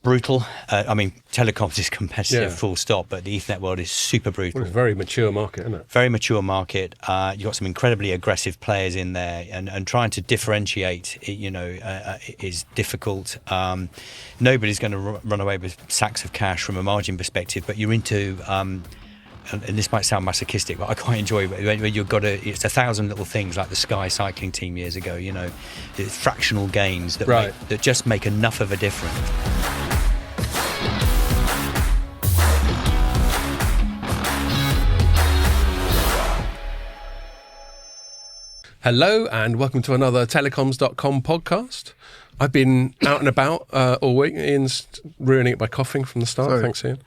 brutal. Telecoms is competitive, full stop, but the Ethernet world is super brutal. Well, it's a very mature market, isn't it? Very mature market. You've got some incredibly aggressive players in there, and trying to differentiate, is difficult. Nobody's going to run away with sacks of cash from a margin perspective, but you're into... and this might sound masochistic, but I quite enjoy when you've got it's 1,000 little things like the Sky cycling team years ago. It's fractional gains that just make enough of a difference. Hello and welcome to another Telecoms.com podcast. I've been out and about all week. Ian's ruining it by coughing from the start. Sorry. Thanks, Ian.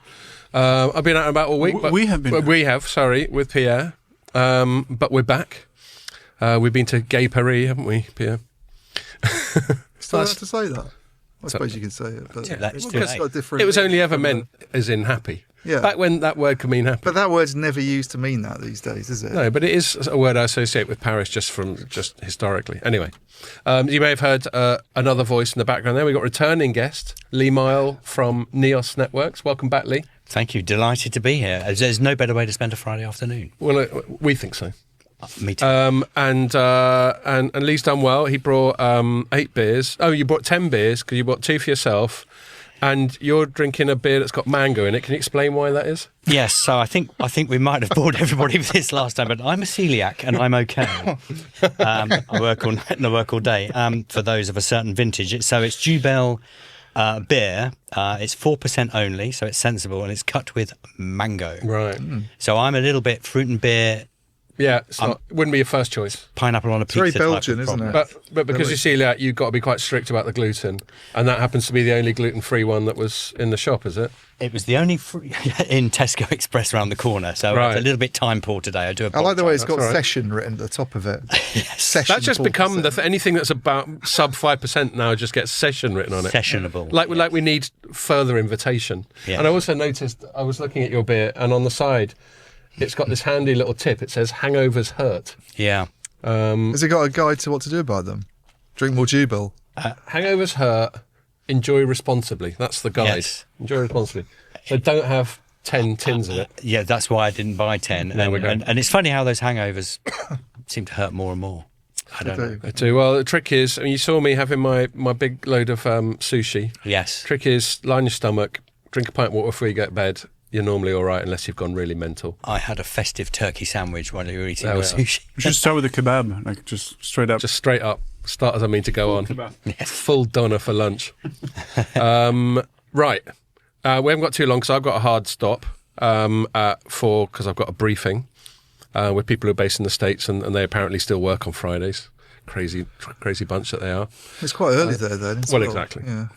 I've been out and about all week. We have been. We have, with Pierre. But we're back. We've been to Gay Paris, haven't we, Pierre? Still allowed to say that? I suppose you can say it, but It's it's got a different. It was only ever meant as in happy. Yeah. Back when that word could mean happy. But that word's never used to mean that these days, is it? No, but it is a word I associate with Paris just historically. Anyway, you may have heard another voice in the background there. We've got returning guest, Lee Mile from Neos Networks. Welcome back, Lee. Thank you. Delighted to be here. There's no better way to spend a Friday afternoon. Well, we think so. Me too. And Lee's done well. He brought 8 beers. Oh, you brought 10 beers because you bought 2 for yourself. And you're drinking a beer that's got mango in it. Can you explain why that is? Yes, so I think we might have bored everybody with this last time, but I'm a celiac and I'm okay. I work all night and I work all day. For those of a certain vintage, it's Jubel beer. It's 4% only, so it's sensible, and it's cut with mango. Right. So I'm a little bit fruit and beer. Yeah, it wouldn't be your first choice. Pineapple on a pizza. It's very Belgian, isn't it? But because you're celiac, you've got to be quite strict about the gluten, and that happens to be the only gluten-free one that was in the shop, is it? It was the only in Tesco Express around the corner, so It's a little bit time poor today. I do apologise. I like the way it's got session written at the top of it. Yes. Session. That's just become anything that's about sub 5% now just gets session written on it. Sessionable. Like we need further invitation. Yeah. And I also noticed, I was looking at your beer, and on the side, it's got this handy little tip. It says hangovers hurt. Yeah. Has it got a guide to what to do about them? Drink more Jubel. Hangovers hurt. Enjoy responsibly. That's the guide. Yes. Enjoy responsibly. So don't have 10 tins of it. Yeah, that's why I didn't buy 10. And it's funny how those hangovers seem to hurt more and more. I don't know. I do. Well, the trick is, you saw me having my big load of sushi. Yes. Trick is, line your stomach, drink a pint of water before you get to bed. You're normally all right unless you've gone really mental. I had a festive turkey sandwich while you were eating your sushi. You should start with a kebab, like just straight up. Just straight up. Start as I mean to go on. Yes. Full doner for lunch. Right. We haven't got too long because I've got a hard stop because I've got a briefing with people who are based in the States and they apparently still work on Fridays. Crazy bunch that they are. It's quite early there, then. Well, exactly. Yeah.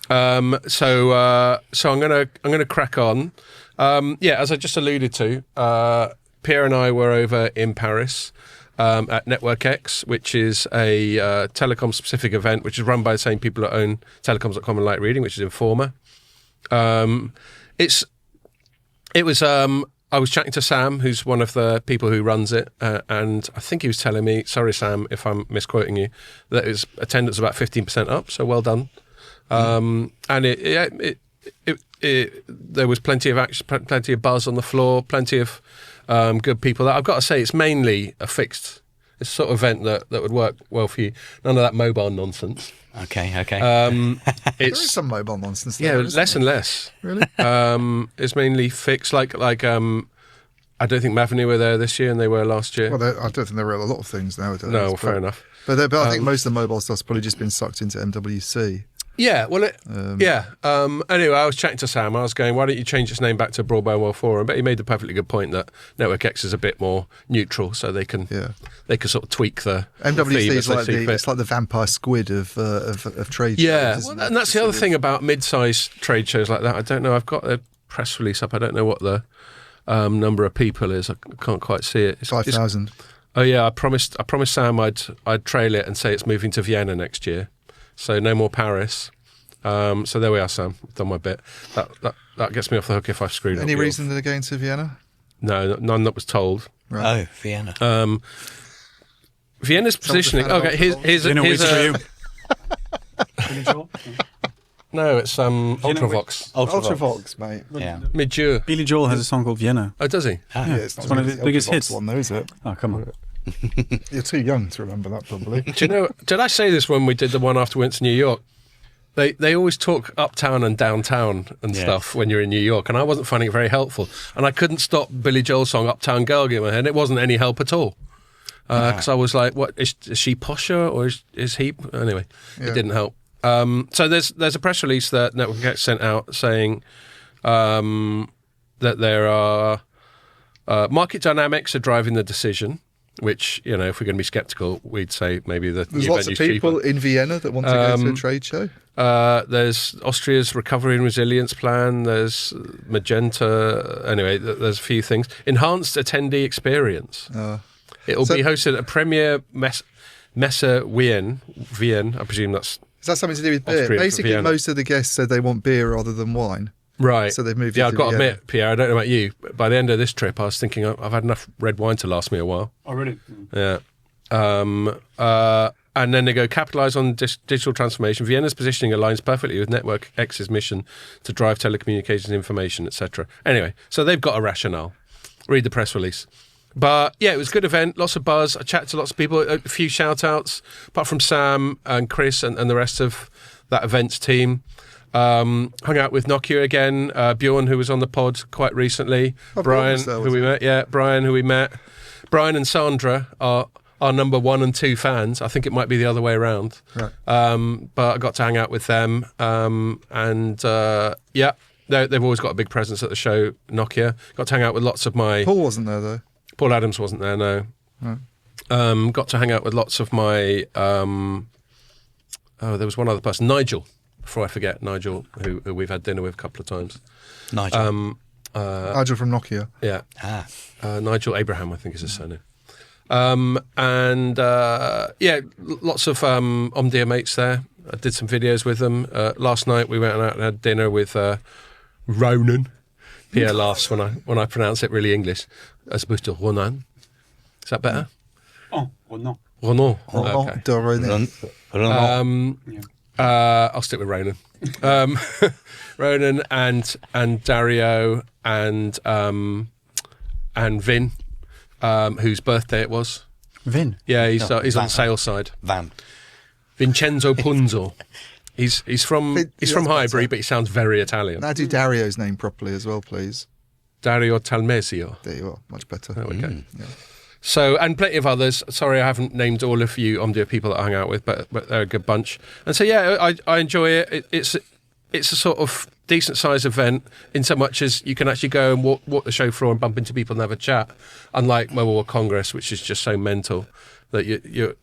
So I'm gonna crack on. As I just alluded to, Pierre and I were over in Paris at Network X, which is a telecom-specific event, which is run by the same people that own Telecoms.com and Light Reading, which is Informa. I was chatting to Sam, who's one of the people who runs it, and I think he was telling me, sorry Sam if I'm misquoting you, that his attendance was about 15% up, so well done. And there was plenty of action, plenty of buzz on the floor, plenty of good people. I've got to say, it's mainly it's a sort of event that would work well for you. None of that mobile nonsense. Okay. There is some mobile nonsense there, less and less. Really? It's mainly fixed. Like I don't think Maveny were there this year, and they were last year. Well, I don't think there are a lot of things nowadays. No, fair enough. But I think most of the mobile stuff's probably just been sucked into MWC. Yeah, well, anyway, I was chatting to Sam. I was going, why don't you change its name back to Broadband World Forum? But he made the perfectly good point that Network X is a bit more neutral, so they can sort of tweak the MWC is like the vampire squid of trade shows. Yeah, and that's the other thing about mid-sized trade shows like that. I don't know. I've got a press release up. I don't know what the number of people is. I can't quite see it. It's 5,000. Oh yeah, I promised Sam I'd trail it and say it's moving to Vienna next year. So no more Paris. So there we are, Sam. I've done my bit. That gets me off the hook if I've screwed up. Any reason that they're going to Vienna? No, none that was told. Right. Oh, Vienna. Vienna's positioning. Okay, here's for you. No, it's Ultravox. Ultravox, mate. Yeah. Mid-Jure. Billy Joel has a song called Vienna. Oh, does he? Ah. Yeah, it's not one of the his biggest Ultravox hits. one, though, is it? Oh, come on. You're too young to remember that, probably. Do you know? Did I say this when we did the one after we went to New York? They always talk uptown and downtown and stuff when you're in New York, and I wasn't finding it very helpful. And I couldn't stop Billy Joel's song "Uptown Girl" in my head. It wasn't any help at all because I was like, "What is she posher or is he?" Anyway, it didn't help. So there's a press release that Network X sent out saying that there are market dynamics are driving the decision. Which, you know, if we're going to be sceptical, we'd say maybe the There's new lots of venue's people cheaper. in Vienna that want to go to a trade show. There's Austria's recovery and resilience plan. There's Magenta. Anyway, there's a few things. Enhanced attendee experience. It'll be hosted at Premier Messe Wien. I presume that's. Is that something to do with beer? Austrian for Basically, Vienna. most of the guests said they want beer rather than wine. Right. So they've moved. Yeah, it I've to got to Vienna. admit, Pierre, I don't know about you, but by the end of this trip, I was thinking I've had enough red wine to last me a while. Oh, really? Yeah. And then they go, capitalise on digital transformation. Vienna's positioning aligns perfectly with Network X's mission to drive telecommunications information, etc. Anyway, so they've got a rationale. Read the press release. But yeah, it was a good event, lots of buzz. I chatted to lots of people, a few shout outs, apart from Sam and Chris and the rest of that events team. Hung out with Nokia again, Bjorn, who was on the pod quite recently, Brian, who we met. Yeah, Brian, who we met. Brian and Sandra are our number 1 and 2 fans. I think it might be the other way around. Right. But I got to hang out with them. They've always got a big presence at the show, Nokia. Got to hang out with lots of my... Paul wasn't there, though. Paul Adams wasn't there, no. Right. Got to hang out with lots of my... there was one other person, Nigel. Before I forget, Nigel, who we've had dinner with a couple of times. Nigel. Nigel from Nokia. Yeah. Nigel Abraham, I think is his surname. Lots of Omdia mates there. I did some videos with them. Last night we went out and had dinner with Ronan. Pierre laughs when I pronounce it really English, as opposed to Ronan. Is that better? Oh, no. Ronan. Oh, Okay. I'll stick with Ronan. Ronan and Dario and Vin, whose birthday it was. Vin? Yeah, he's on the sales side. Vincenzo Punzo. He's from Highbury, but he sounds very Italian. Now do Dario's name properly as well, please. Dario Talmesio. There you are, much better. Oh, okay. Yeah. So, and plenty of others. Sorry, I haven't named all of you Omdia people that I hung out with, but they're a good bunch. And so, yeah, I enjoy it. It's a sort of decent sized event in so much as you can actually go and walk the show floor and bump into people and have a chat. Unlike Mobile World Congress, which is just so mental that you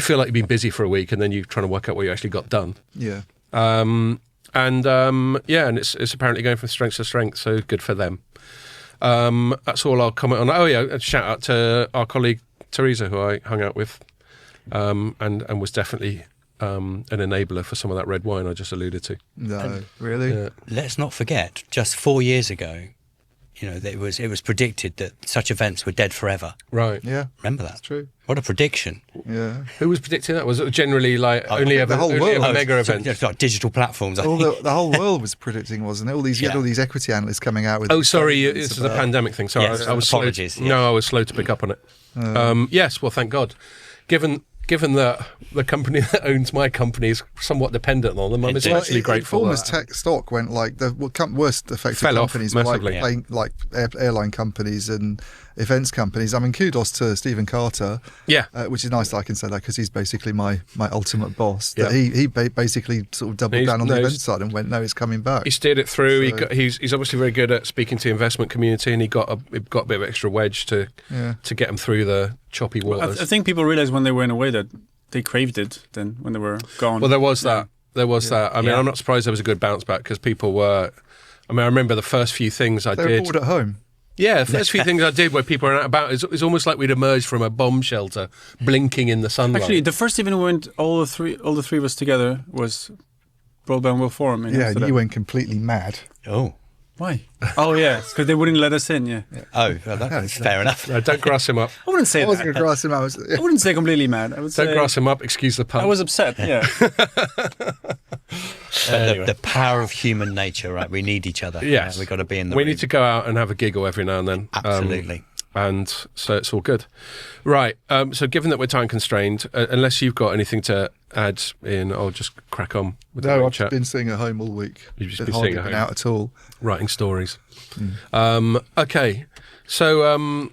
feel like you've been busy for a week and then you're trying to work out what you actually got done. Yeah. And it's apparently going from strength to strength, so good for them. That's all I'll comment on. Oh yeah, a shout out to our colleague Teresa, who I hung out with, and was definitely an enabler for some of that red wine I just alluded to. No, really? Yeah. Let's not forget, just 4 years ago, it was predicted that such events were dead forever. Right. Yeah. Remember that? That's true. What a prediction. Yeah. Who was predicting that? Was it generally like only ever mega events? Like digital platforms. I All think. the whole world was predicting, wasn't it? You had all these equity analysts coming out with. Oh, sorry, statements it's the about- pandemic thing. Sorry, Yes, I was apologies, slow. yes. No, I was slow to pick up on it. Yes, well, thank God. Given that the company that owns my company is somewhat dependent on them, I'm essentially grateful. Informer's that. tech stock went like the worst affected Fell off companies were like massively. airline companies and events companies. I mean, kudos to Stephen Carter. Yeah. Which is nice that I can say that because he's basically my ultimate boss. Yeah. That he basically sort of doubled down on the event side and went, no, it's coming back. He steered it through. So- He's obviously very good at speaking to the investment community, and he got a bit of extra wedge to get him through the choppy waters. I think people realized when they were in a way that they craved it then when they were gone. Well, there was that. There was that. I mean, I'm not surprised there was a good bounce back because people were. I mean, I remember the first few things I they were did. bored at home. Yeah, the first few things I did where people were out about, it's almost like we'd emerged from a bomb shelter, blinking in the sunlight. Actually, the first event we went, all the three of us together was Broadband World Forum. In Yeah, and Amsterdam. you went completely mad. Oh. Why? Oh, yeah, because they wouldn't let us in, yeah. Oh, well, that's fair enough. No, don't grass him up. I wouldn't say I wasn't going that. to grass him out. I wouldn't say completely mad. I would Don't say grass him up, excuse the pun. I was upset, yeah. Anyway. The power of human nature, right? We need each other. Yes. We've got to be in the We room. need to go out and have a giggle every now and then. Absolutely. And so it's all good. Right. So given that we're time constrained, unless you've got anything to add in, I'll just crack on with the No, I've chat. been sitting at home all week. You've just I've been hardly sitting at been home. out at all. Writing stories. Okay. So,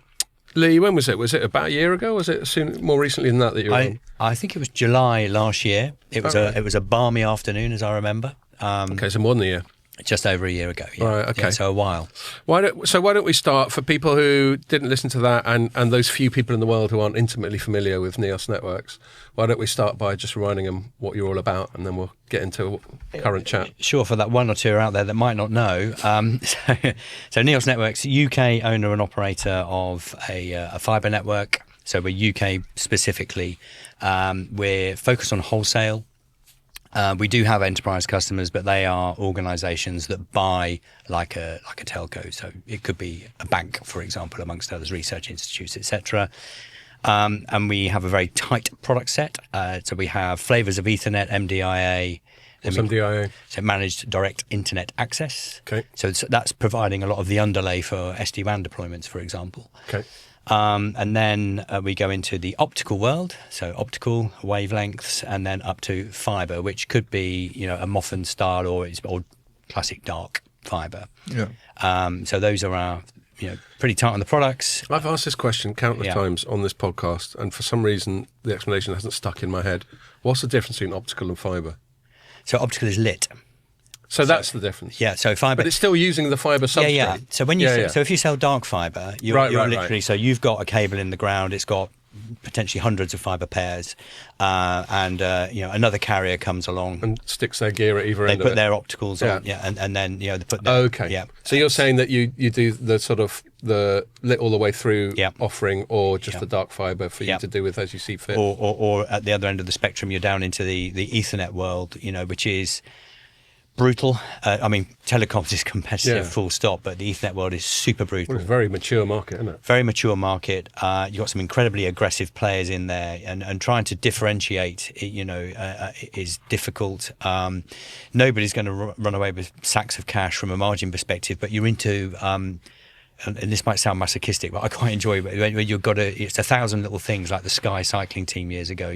Lee, when was it? Was it about a year ago? Was it more recently than that you were on? I think it was July last year. It was right. it was a balmy afternoon, as I remember. Okay, so more than a year. Just over a year ago. Yeah. Right, okay. Yeah, so a while. Why don't we start, for people who didn't listen to that and those few people in the world who aren't intimately familiar with Neos Networks, why don't we start by just reminding them what you're all about, and then we'll get into current chat. Sure, for that one or two out there that might not know. So Neos Networks, UK owner and operator of a fibre network. So we're UK specifically. We're focused on wholesale. We do have enterprise customers, but they are organisations that buy like a telco. So it could be a bank, for example, amongst others, research institutes, etc. And we have a very tight product set. So we have flavours of Ethernet, MDIA. What's MDIA? So managed direct internet access. Okay. So that's providing a lot of the underlay for SD-WAN deployments, for example. Okay. And then we go into the optical world, so optical wavelengths, and then up to fibre, which could be, a muffin style or classic dark fibre. Yeah. So those are our, pretty tight on the products. I've asked this question countless Yeah. times on this podcast, and for some reason the explanation hasn't stuck in my head. What's the difference between optical and fibre? So optical is lit. So that's the difference. Yeah. So fibre. But it's still using the fibre substrate. Yeah. So when you so if you sell dark fibre, you're literally so you've got a cable in the ground. It's got potentially hundreds of fibre pairs, and another carrier comes along And sticks their gear at either They end put of it. their opticals on, and then they put their, Okay. yeah. So you're saying that you do the sort of the lit all the way through Yeah. offering, or just Yeah. the dark fibre for you Yeah. to do with as you see fit? or at the other end of the spectrum, you're down into the Ethernet world, which is brutal. Telecoms is competitive, Yeah. full stop, but the Ethernet world is super brutal. Well, it's a very mature market, isn't it? Very mature market. You've got some incredibly aggressive players in there, and trying to differentiate, is difficult. Nobody's going to run away with sacks of cash from a margin perspective, but you're into. And this might sound masochistic, but I quite enjoy it when you've got it's 1,000 little things like the Sky cycling team years ago.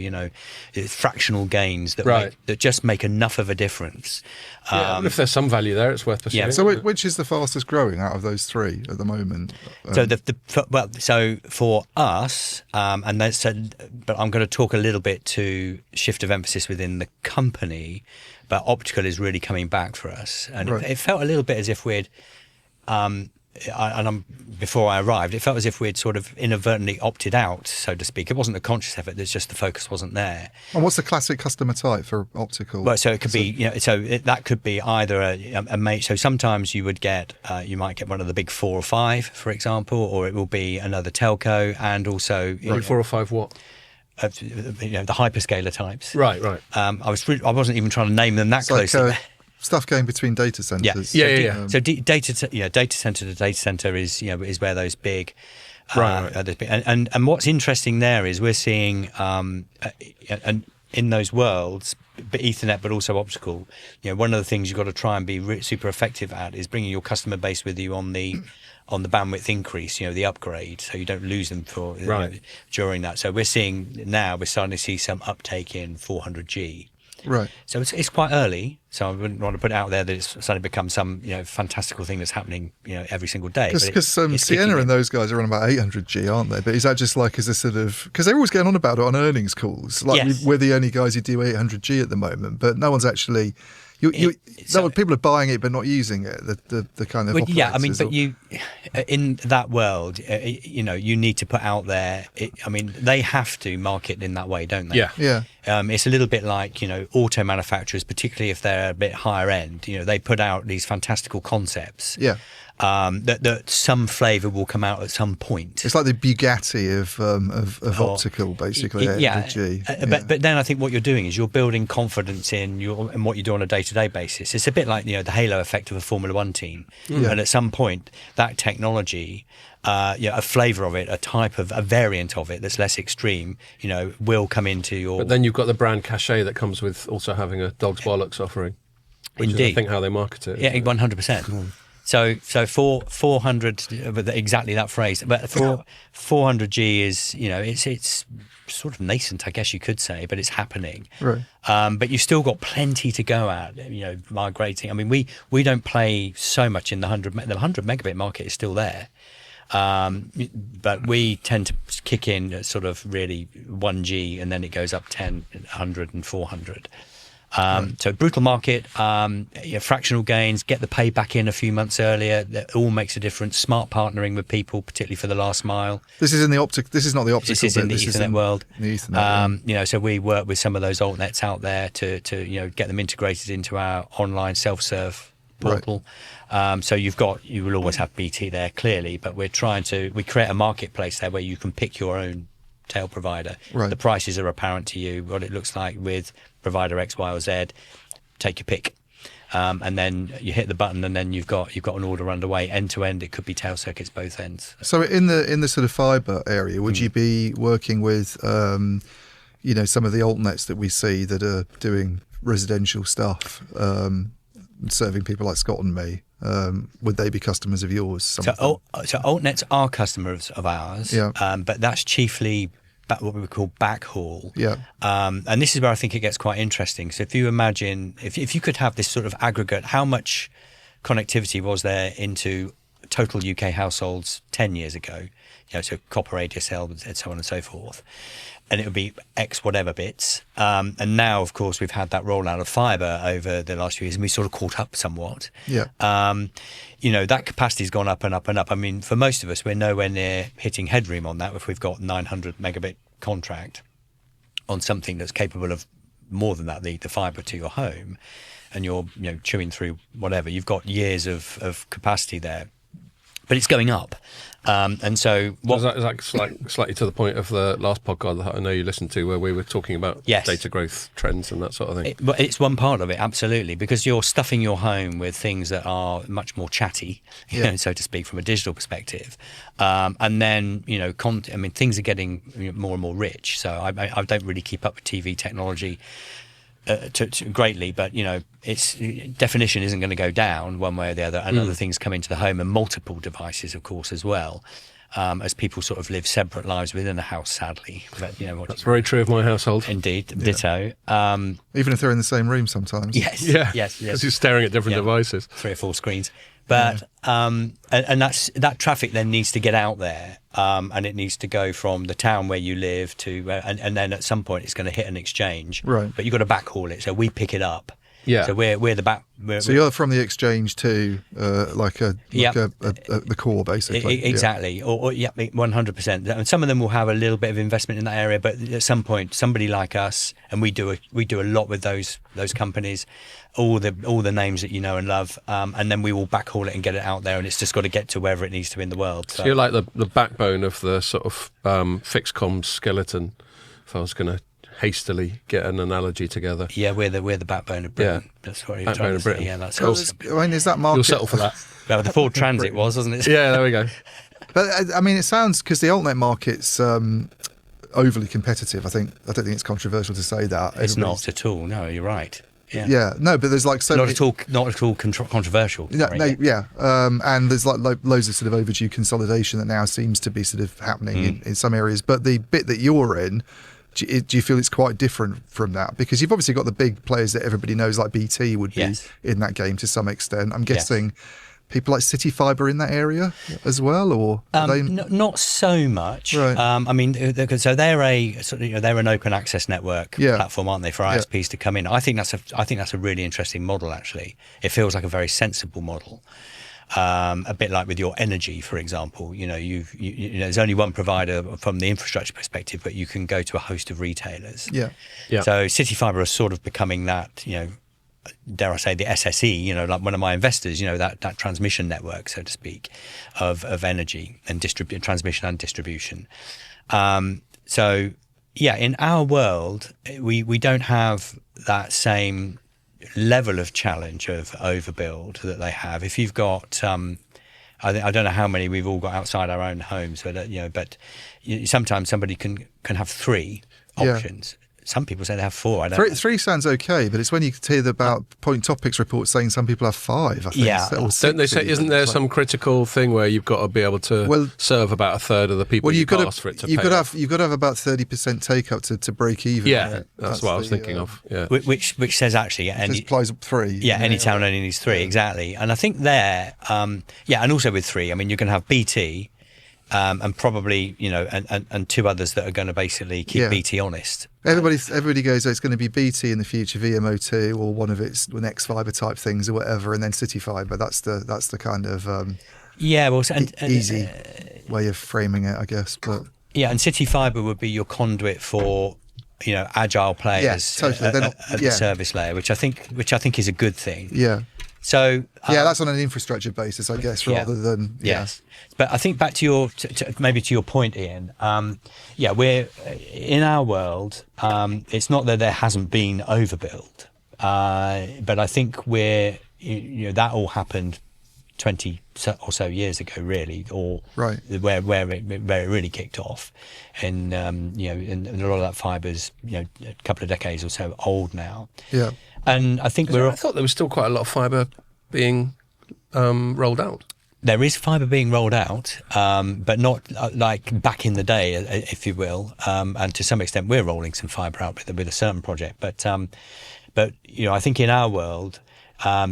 It's fractional gains that that just make enough of a difference. And if there's some value there, it's worth pursuing. Yeah. So which is the fastest growing out of those three at the moment? So for us, but I'm going to talk a little bit to shift of emphasis within the company. But optical is really coming back for us, and it felt a little bit as if we'd. Before I arrived, it felt as if we'd sort of inadvertently opted out, so to speak. It wasn't a conscious effort; there's just the focus wasn't there. And what's the classic customer type for optical? Well, so it could be, that could be either a mate. So sometimes you would get, you might get one of the big 4 or 5, for example, or it will be another telco, and also Big 4 or 5 what? The hyperscaler types. Right. I wasn't even trying to name them that It's like, closely. stuff going between data centers. Yeah. So data center to data center is where those big, and what's interesting there is we're seeing, and in those worlds, Ethernet, but also optical. One of the things you've got to try and be super effective at is bringing your customer base with you on the bandwidth increase, the upgrade, so you don't lose them during that. So we're starting to see some uptake in 400G. Right. So it's quite early, so I wouldn't want to put it out there that it's suddenly become some fantastical thing that's happening every single day. Because Sienna and those guys are on about 800G, aren't they? But is that just like as a sort of, because they're always getting on about it on earnings calls, like we're the only guys who do 800G at the moment, but no one's actually. People are buying it but not using it. The kind of in that world, you need to put out there. They have to market in that way, don't they? Yeah. It's a little bit like auto manufacturers, particularly if they're a bit higher end. They put out these fantastical concepts. Yeah. That some flavour will come out at some point. It's like the Bugatti of optical, basically. 800G. But then I think what you're doing is you're building confidence in what you do on a day-to-day basis. It's a bit like the halo effect of a Formula One team. And at some point, that technology, a flavour of it, a variant of it that's less extreme, will come into your. But then you've got the brand cachet that comes with also having a dog's bollocks offering. Which Indeed. is, I think, how they market it. Yeah, 100%. So for 400, but exactly that phrase. But for 400G is, it's sort of nascent, I guess you could say, but it's happening. Right. But you've still got plenty to go at, migrating. I mean, we don't play so much in the 100 megabit market is still there. But we tend to kick in at sort of really 1G, and then it goes up 10, 100 and 400. So brutal market, fractional gains, get the payback in a few months earlier. That all makes a difference. Smart partnering with people, particularly for the last mile. This is in the optic. This is not the optical. This is in the Ethernet world. The Ethernet, so we work with some of those altnets out there to get them integrated into our online self-serve portal. Right. So you will always have BT there clearly, but we create a marketplace there where you can pick your own tail provider. Right. The prices are apparent to you, what it looks like with provider X, Y, or Z. Take your pick, and then you hit the button, and then you've got an order underway end to end. It could be tail circuits both ends. So in the sort of fibre area, would you be working with some of the altnets that we see that are doing residential stuff, serving people like Scott and me? Would they be customers of yours? So altnets are customers of ours, but that's chiefly what we would call backhaul. Yeah. And this is where I think it gets quite interesting. So if you imagine, if you could have this sort of aggregate, how much connectivity was there into total UK households 10 years ago? So copper, ADSL, and so on and so forth. And it would be X whatever bits. And now, of course, we've had that rollout of fibre over the last few years, and we sort of caught up somewhat. Yeah. That capacity's gone up and up and up. I mean, for most of us, we're nowhere near hitting headroom on that if we've got 900 megabit contract on something that's capable of more than that, the fibre to your home, and you're chewing through whatever. You've got years of capacity there. But it's going up. And so what is that slightly to the point of the last podcast that I know you listened to, where we were talking about data growth trends and that sort of thing? It's one part of it, absolutely, because you're stuffing your home with things that are much more chatty, so to speak, from a digital perspective. And then, things are getting more and more rich. So I don't really keep up with TV technology greatly, but its definition isn't going to go down one way or the other, and other things come into the home, and multiple devices, of course, as well, as people sort of live separate lives within the house, sadly. But that's very true of my household. Indeed, ditto. Even if they're in the same room, sometimes. Yes, yes, because you're staring at different devices, 3 or 4 screens. But and that traffic then needs to get out there, and it needs to go from the town where you live to, and then at some point it's going to hit an exchange. Right. But you've got to backhaul it, so we pick it up. Yeah. So we're the back. So you're from the exchange to the core, basically. Exactly. Or 100%. And some of them will have a little bit of investment in that area, but at some point, somebody like us, and we do a lot with those companies, all the names that you know and love, and then we will backhaul it and get it out there, and it's just got to get to wherever it needs to in the world. So you're like the backbone of the sort of fixed comms skeleton. If I was going to hastily get an analogy together. Yeah, we're the backbone of Britain. Yeah. That's what you're backbone trying to of Britain. say. Yeah, that's awesome. I mean, is that market? You'll settle for that. Well, the Ford Transit was, wasn't it? Yeah, there we go. But I mean, it sounds, because the altnet market's overly competitive. I don't think it's controversial to say that. It's not at all. No, you're right. Yeah. Yeah. No, but there's like so not at all controversial. And there's like loads of sort of overdue consolidation that now seems to be sort of happening in some areas. But the bit that you're in, do you feel it's quite different from that? Because you've obviously got the big players that everybody knows, like BT would be in that game to some extent. I'm guessing people like City Fibre in that area as well, or not so much. Right. I mean, so they're they're an open access network platform, aren't they, for ISPs to come in? I think that's a really interesting model. Actually, it feels like a very sensible model. A bit like with your energy, for example, there's only one provider from the infrastructure perspective, but you can go to a host of retailers. Yeah. So City Fibre are sort of becoming that, dare I say, the SSE, like one of my investors, that transmission network, so to speak, of energy and transmission and distribution. So yeah, in our world, we don't have that same level of challenge of overbuild that they have. If you've got, I don't know how many we've all got outside our own homes, but but sometimes somebody can have 3 options. some people say they have 4. I don't know. 3 sounds okay, but it's when you hear about Point Topics reports saying some people have 5. I think. Yeah. Don't they say? Isn't there some critical thing where you've got to be able to serve about a third of the people you pass for it to pay? You've got to have about 30% take up to break even. Yeah, that's what I was thinking of. Yeah, which says actually, it applies 3. Yeah, any town only needs 3 exactly. And I think there, and also with 3, I mean, you can have BT. And probably, and 2 others that are going to basically keep BT honest. Everybody goes, it's going to be BT in the future, VMO2, or one of its next fibre type things or whatever, and then City Fibre. That's the kind of easy way of framing it, I guess. But and City Fibre would be your conduit for agile players totally. at the service layer, which I think is a good thing. Yeah. So that's on an infrastructure basis, I guess, rather than yes. But I think back to your maybe to your point, Ian. We're in our world. It's not that there hasn't been overbuild, but I think we're that all happened 20 or so years ago, really, or right where it really kicked off, and and a lot of that fiber's a couple of decades or so old now. Yeah. And I think I thought there was still quite a lot of fibre being rolled out. There is fibre being rolled out, but not like back in the day, if you will. And to some extent, we're rolling some fibre out with a certain project. But I think in our world,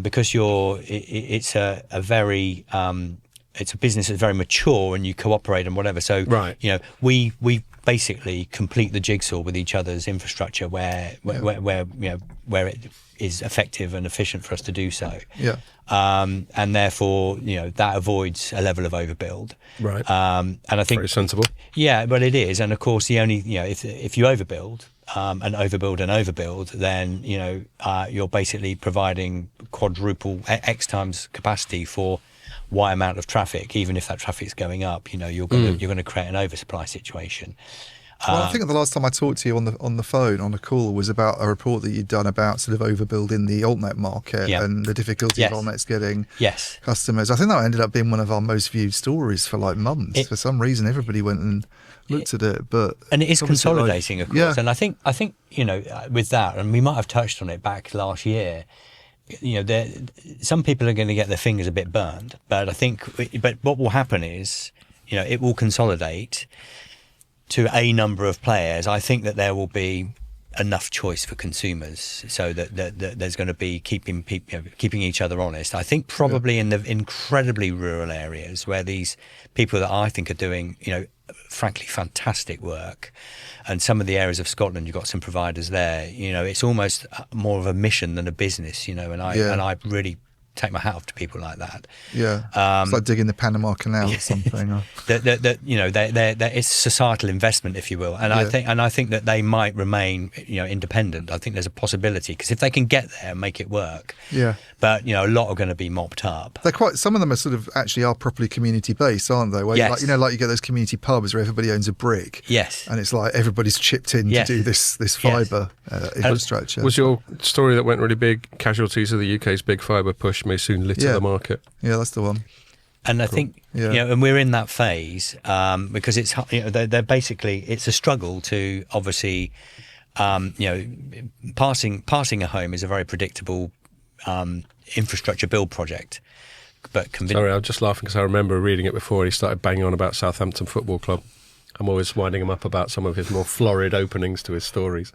because it's a very it's a business that's very mature and you cooperate and whatever. So we basically complete the jigsaw with each other's infrastructure where it is effective and efficient for us to do so. Yeah. And therefore, that avoids a level of overbuild. Right. And I think very sensible. Yeah, but it is. And of course, the only if you overbuild and overbuild, then you're basically providing quadruple X times capacity for Y amount of traffic. Even if that traffic's going up, you're going to create an oversupply situation. Well, I think the last time I talked to you on the phone on a call was about a report that you'd done about sort of overbuilding the altnet market and the difficulty of altnets getting customers. I think that ended up being one of our most viewed stories for like months. For some reason, everybody went and looked at it, and it is consolidating, of course. And I think with that, and we might have touched on it back last year. Some people are going to get their fingers a bit burned, but what will happen is, it will consolidate to a number of players. I think that there will be enough choice for consumers, so that there's going to be keeping each other honest. I think probably in the incredibly rural areas where these people that I think are doing, frankly, fantastic work, and some of the areas of Scotland, you've got some providers there. It's almost more of a mission than a business. And I really take my hat off to people like that. Yeah, it's like digging the Panama Canal or something. It's societal investment, if you will, and I think that they might remain, independent. I think there's a possibility, because if they can get there and make it work, but a lot are going to be mopped up. Some of them are sort of actually are properly community based, aren't they? Where like you get those community pubs where everybody owns a brick. Yes, and it's like everybody's chipped in to do this fibre infrastructure. Was your story that went really big? Casualties of the UK's big fibre push may soon litter the market. Yeah, that's the one. And I think and we're in that phase because it's they're basically, it's a struggle to obviously passing a home is a very predictable infrastructure build project. But sorry, I'm just laughing because I remember reading it before he started banging on about Southampton Football Club. I'm always winding him up about some of his more florid openings to his stories.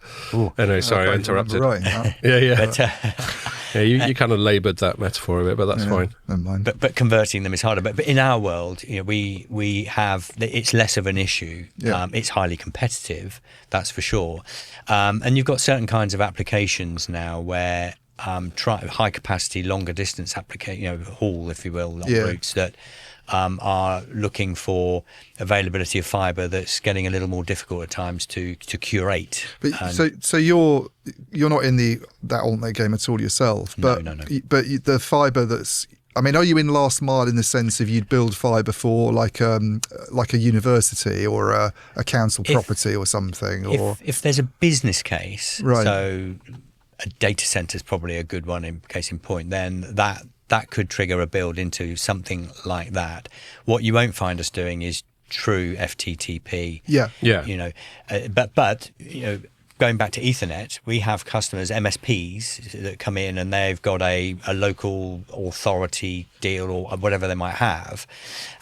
Anyway, sorry, I interrupted. Right. But, you kind of laboured that metaphor a bit, but that's fine. Never mind. But converting them is harder. But in our world, we have, it's less of an issue. It's highly competitive, that's for sure. And you've got certain kinds of applications now where high capacity, longer distance haul, if you will, long routes that are looking for availability of fibre that's getting a little more difficult at times to curate. But so you're not in that altnet game at all yourself, but no. But the fibre that's, I mean, are you in last mile in the sense of you'd build fibre for like a university or a council property or something? Or if there's a business case, so a data centre is probably a good one in case in point, then that could trigger a build into something like that. What you won't find us doing is true FTTP. Yeah. But going back to Ethernet, we have customers, MSPs, that come in and they've got a local authority deal or whatever they might have.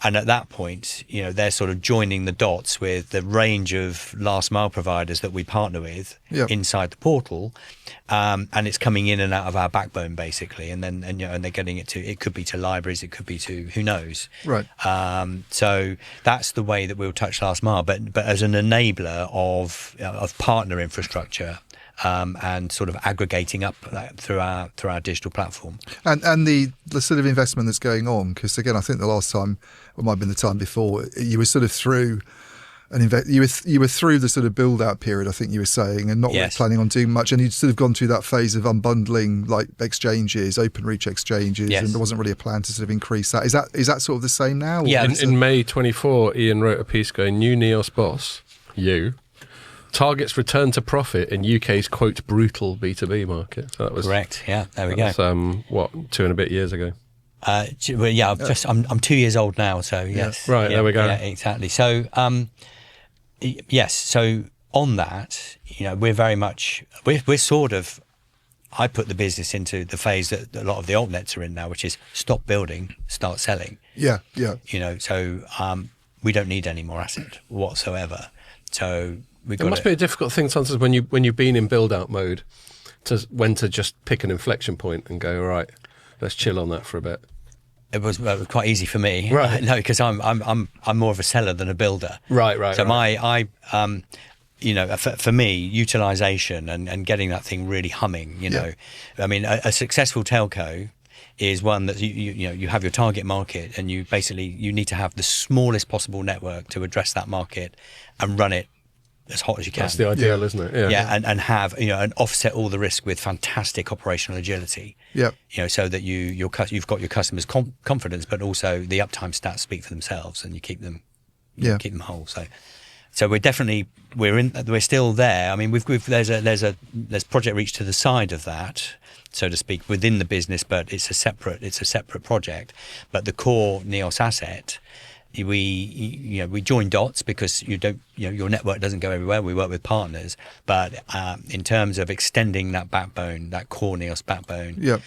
And at that point, they're sort of joining the dots with the range of last mile providers that we partner with inside the portal. And it's coming in and out of our backbone, basically. And then, and they're getting it could be to libraries, it could be to who knows. Right. So that's the way that we'll touch last mile, but as an enabler of partner infrastructure, and sort of aggregating up through our digital platform. And the sort of investment that's going on, because again, I think the last time, or might have been the time before, you were sort of through you were through the sort of build out period, I think you were saying, and not really planning on doing much, and you'd sort of gone through that phase of unbundling like exchanges, open reach exchanges, and there wasn't really a plan to sort of increase that. Is that sort of the same now? Yeah. In May 24, Ian wrote a piece going, "New Neos boss, targets return to profit in UK's quote brutal B2B market." So that was correct. Yeah, there we go. That's 2 and a bit years ago. Well, yeah, I'm 2 years old now, so yes. Right, there we go. Yeah, exactly. So, yes. So on that, we're very much we're sort of. I put the business into the phase that a lot of the altnets are in now, which is stop building, start selling. Yeah. So we don't need any more asset whatsoever. So it must be a difficult thing sometimes when you've been in build out mode, when to just pick an inflection point and go, all right, let's chill on that for a bit. It was quite easy for me, right? No, because I'm more of a seller than a builder, right. So for me, utilization and getting that thing really humming, I mean, a successful telco is one that you have your target market, and you need to have the smallest possible network to address that market and run it as hot as you can. That's the ideal, isn't it? Yeah, and have and offset all the risk with fantastic operational agility. Yeah. So that you've got your customers' confidence, but also the uptime stats speak for themselves, and you keep them keep them whole. So we're still there. I mean, there's Project Reach to the side of that, so to speak, within the business, but it's a separate project. But the core Neos asset, we join dots because your network doesn't go everywhere. We work with partners, but in terms of extending that backbone, that core Neos backbone. Yeah.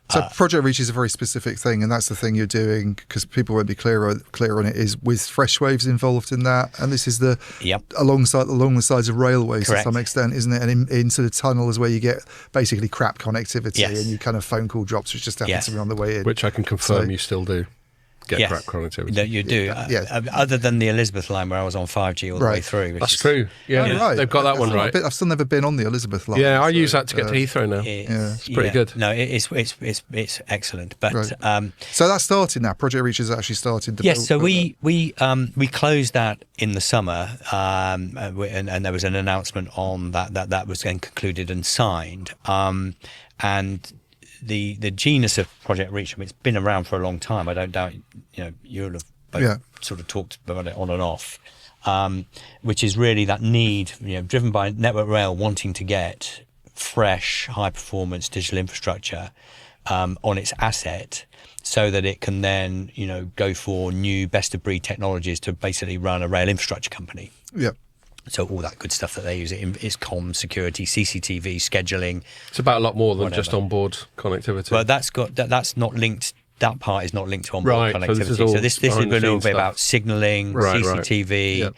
So Project Reach is a very specific thing, and that's the thing you're doing, because people won't be clear on it, is with Freshwaves involved in that, and this is along the sides of railways. Correct. To some extent, isn't it? And in sort of tunnels where you get basically crap connectivity, and you kind of phone call drops, which just happens to be on the way in. Which I can confirm you still do. Get crap connectivity. No, you do. Other than the Elizabeth line where I was on 5G all the way through. That's true. Yeah, right. They've got that one right. I've still never been on the Elizabeth line. Yeah, I use that to get to Heathrow now. It's pretty good. No, it's excellent. But so that's started now. Project Reach has actually started. Yes. So we closed that in the summer, and there was an announcement on that was then concluded and signed, and. The genus of Project Reach, I mean, it's been around for a long time. I don't doubt, you'll have both sort of talked about it on and off, which is really that need, driven by Network Rail wanting to get fresh, high-performance digital infrastructure on its asset, so that it can then, go for new best-of-breed technologies to basically run a rail infrastructure company. Yeah. So all that good stuff that they use is comm, security, CCTV, scheduling. It's about a lot more than just onboard connectivity. Well, that's not linked. That part is not linked to onboard connectivity. So this is a little bit about signalling, CCTV,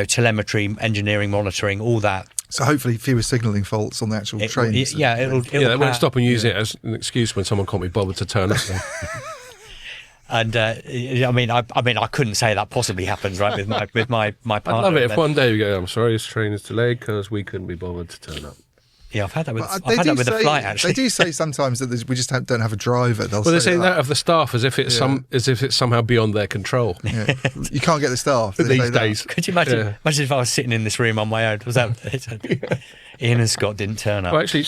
telemetry, engineering, monitoring, all that. So hopefully fewer signalling faults on the actual trains. They won't stop and use it as an excuse when someone can't be bothered to turn up. And I mean, I couldn't say that possibly happens, right? With my partner. I'd love it if one day we go, "I'm sorry, this train is delayed because we couldn't be bothered to turn up." Yeah, I've had that with a flight. Actually, they do say sometimes that we just don't have a driver. They say that of the staff as if it's somehow beyond their control. Yeah. You can't get the staff these days. Could you imagine? Yeah. Imagine if I was sitting in this room on my own. Was that? Ian and Scott didn't turn up. Well, actually,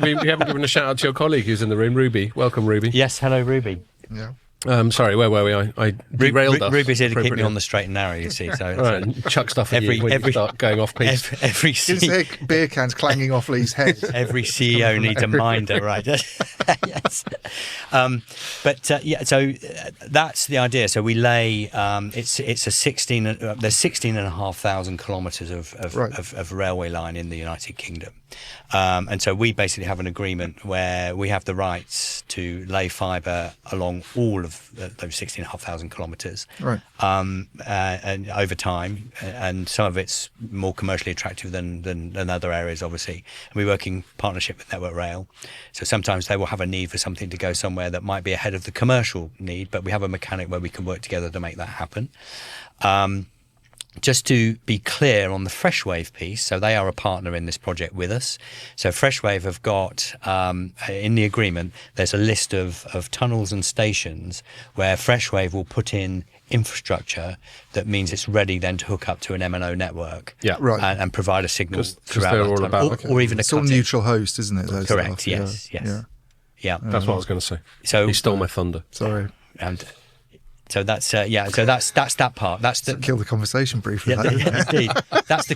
we haven't given a shout out to your colleague who's in the room, Ruby. Welcome, Ruby. Yes, hello, Ruby. Yeah. Sorry, where were we? I derailed us. Ruby's here to keep me on the straight and narrow, you see. So right, and chuck stuff at you when you start going off piece. Every beer cans clanging off Lee's head. Every CEO needs a minder, right? Yes. So that's the idea. So we lay. It's a 16. There's 16,500 kilometres of railway line in the United Kingdom, and so we basically have an agreement where we have the rights to lay fibre along all of those 16,500 kilometres, right? And over time, and some of it's more commercially attractive than other areas, obviously. And we work in partnership with Network Rail, so sometimes they will have a need for something to go somewhere that might be ahead of the commercial need, but we have a mechanic where we can work together to make that happen. Just to be clear on the Freshwave piece, so they are a partner in this project with us. So Freshwave have got, in the agreement, there's a list of tunnels and stations where Freshwave will put in infrastructure that means it's ready then to hook up to an MNO network, right, and provide a signal throughout they're that all tunnel, about, or even it's all neutral host, isn't it? Those correct. Stuff? Yes. Yeah. That's what I was going to say. So he stole my thunder. Sorry. And so that's So that's that part. That's the kill the conversation briefly. Indeed. That's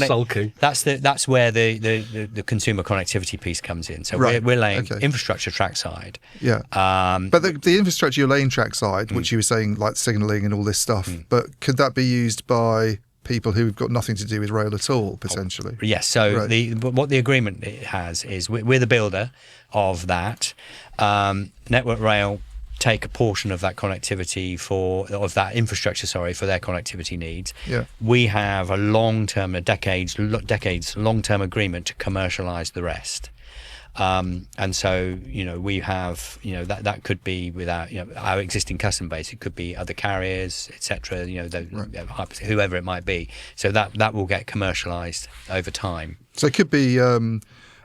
sulking. That's where the consumer connectivity piece comes in. So we're laying infrastructure trackside. Yeah. But the infrastructure you're laying trackside, which you were saying like signalling and all this stuff, but could that be used by people who've got nothing to do with rail at all, potentially? Yes. So what the agreement has is we're the builder of that. Network Rail take a portion of that connectivity of that infrastructure, for their connectivity needs. Yeah. We have a long-term, decades long-term agreement to commercialise the rest. And so, we have, that could be with our existing customer base. It could be other carriers, etc. Whoever it might be. So that will get commercialised over time. So it could be.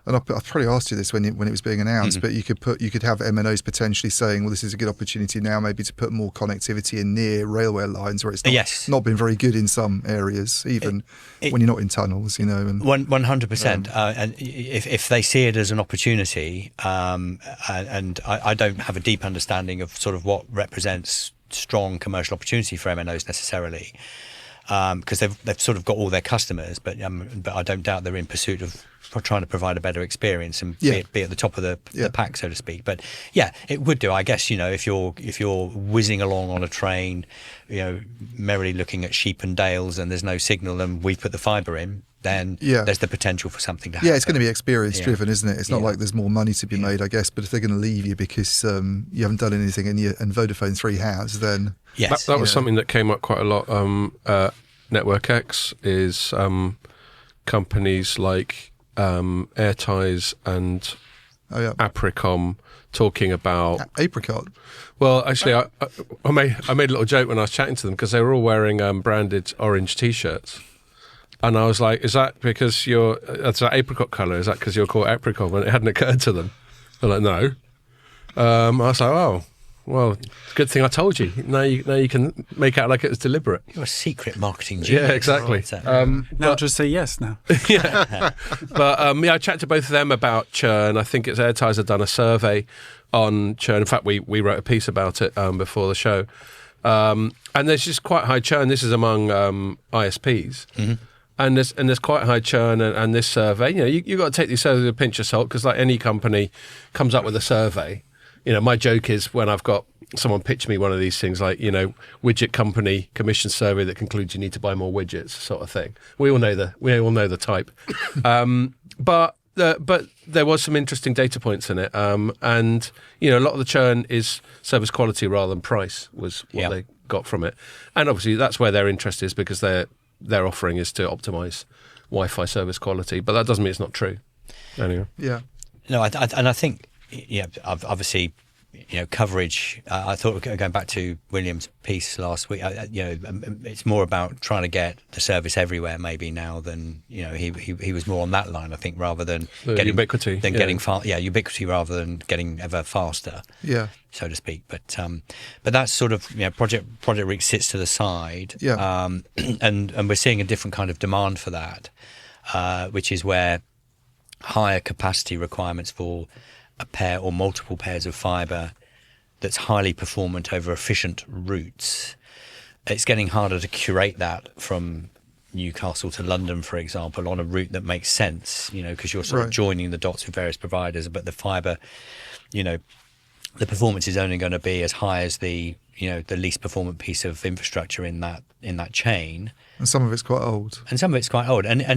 And I've probably asked you this when it was being announced, but you could have MNOs potentially saying, well, this is a good opportunity now maybe to put more connectivity in near railway lines where it's not been very good in some areas, even when you're not in tunnels, And 100%. And if they see it as an opportunity, and I don't have a deep understanding of sort of what represents strong commercial opportunity for MNOs necessarily, because they've sort of got all their customers, but I don't doubt they're in pursuit of trying to provide a better experience and be at the top of the pack, so to speak. But it would do, I guess. If you're whizzing along on a train, merrily looking at sheep and dales, and there's no signal, and we put the fibre in, then there's the potential for something to happen. Yeah, it's going to be experience driven, isn't it? It's not like there's more money to be made, I guess. But if they're going to leave you because you haven't done anything and Vodafone 3 has, then that was something that came up quite a lot. Network X is companies like Airties and Apricom talking about Apricot. Well, actually, I made a little joke when I was chatting to them because they were all wearing branded orange T-shirts, and I was like, "Is that because that's that apricot colour? Is that because you're called Apricot?" And it hadn't occurred to them. They're like, "No." I was like, "Oh, well, it's a good thing I told you. Now you can make out like it was deliberate." You're a secret marketing genius. Yeah, exactly. Now just say yes now. But I chatted to both of them about churn. I think it's Airties had done a survey on churn. In fact, we wrote a piece about it before the show. And there's just quite high churn. This is among ISPs. Mm-hmm. And there's quite high churn, and this survey, you've got to take these surveys with a pinch of salt, because like any company comes up with a survey. My joke is when I've got someone pitch me one of these things like, widget company commission survey that concludes you need to buy more widgets, sort of thing. We all know the type. But there was some interesting data points in it. And a lot of the churn is service quality rather than price was what they got from it. And obviously that's where their interest is, because their offering is to optimize Wi-Fi service quality. But that doesn't mean it's not true. Anyway. Yeah. No, and I think, obviously, coverage. I thought, going back to William's piece last week, it's more about trying to get the service everywhere maybe now than he was more on that line, I think, rather than getting ubiquity, getting ubiquity rather than getting ever faster, so to speak. But that's sort of Project Reach sits to the side, and we're seeing a different kind of demand for that, which is where higher capacity requirements for a pair or multiple pairs of fibre that's highly performant over efficient routes, it's getting harder to curate that from Newcastle to London, for example, on a route that makes sense, because you're sort of joining the dots with various providers, but the fibre, the performance is only going to be as high as the least performant piece of infrastructure in that chain. And some of it's quite old. And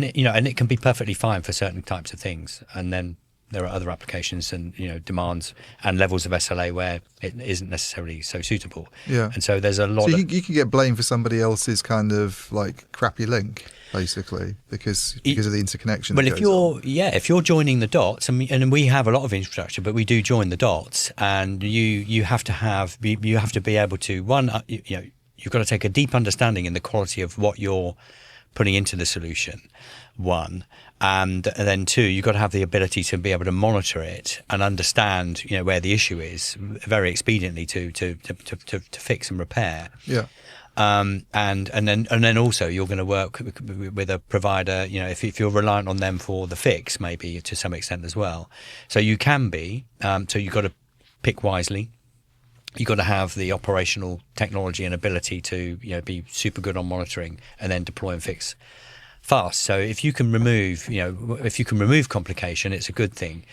it can be perfectly fine for certain types of things. And then there are other applications and demands and levels of SLA where it isn't necessarily so suitable. Yeah. And so there's a lot. So you can get blamed for somebody else's kind of like crappy link, basically, because of the interconnection. Well, if you're joining the dots, and we have a lot of infrastructure, but we do join the dots, and you have to be able to you've got to take a deep understanding in the quality of what you're putting into the solution. One. And then two, you've got to have the ability to be able to monitor it and understand, where the issue is very expediently to fix and repair. Yeah. And then also you're going to work with a provider, if you're reliant on them for the fix, maybe to some extent as well. So you can be. So you've got to pick wisely. You've got to have the operational technology and ability to be super good on monitoring and then deploy and fix fast. So if you can remove complication, it's a good thing.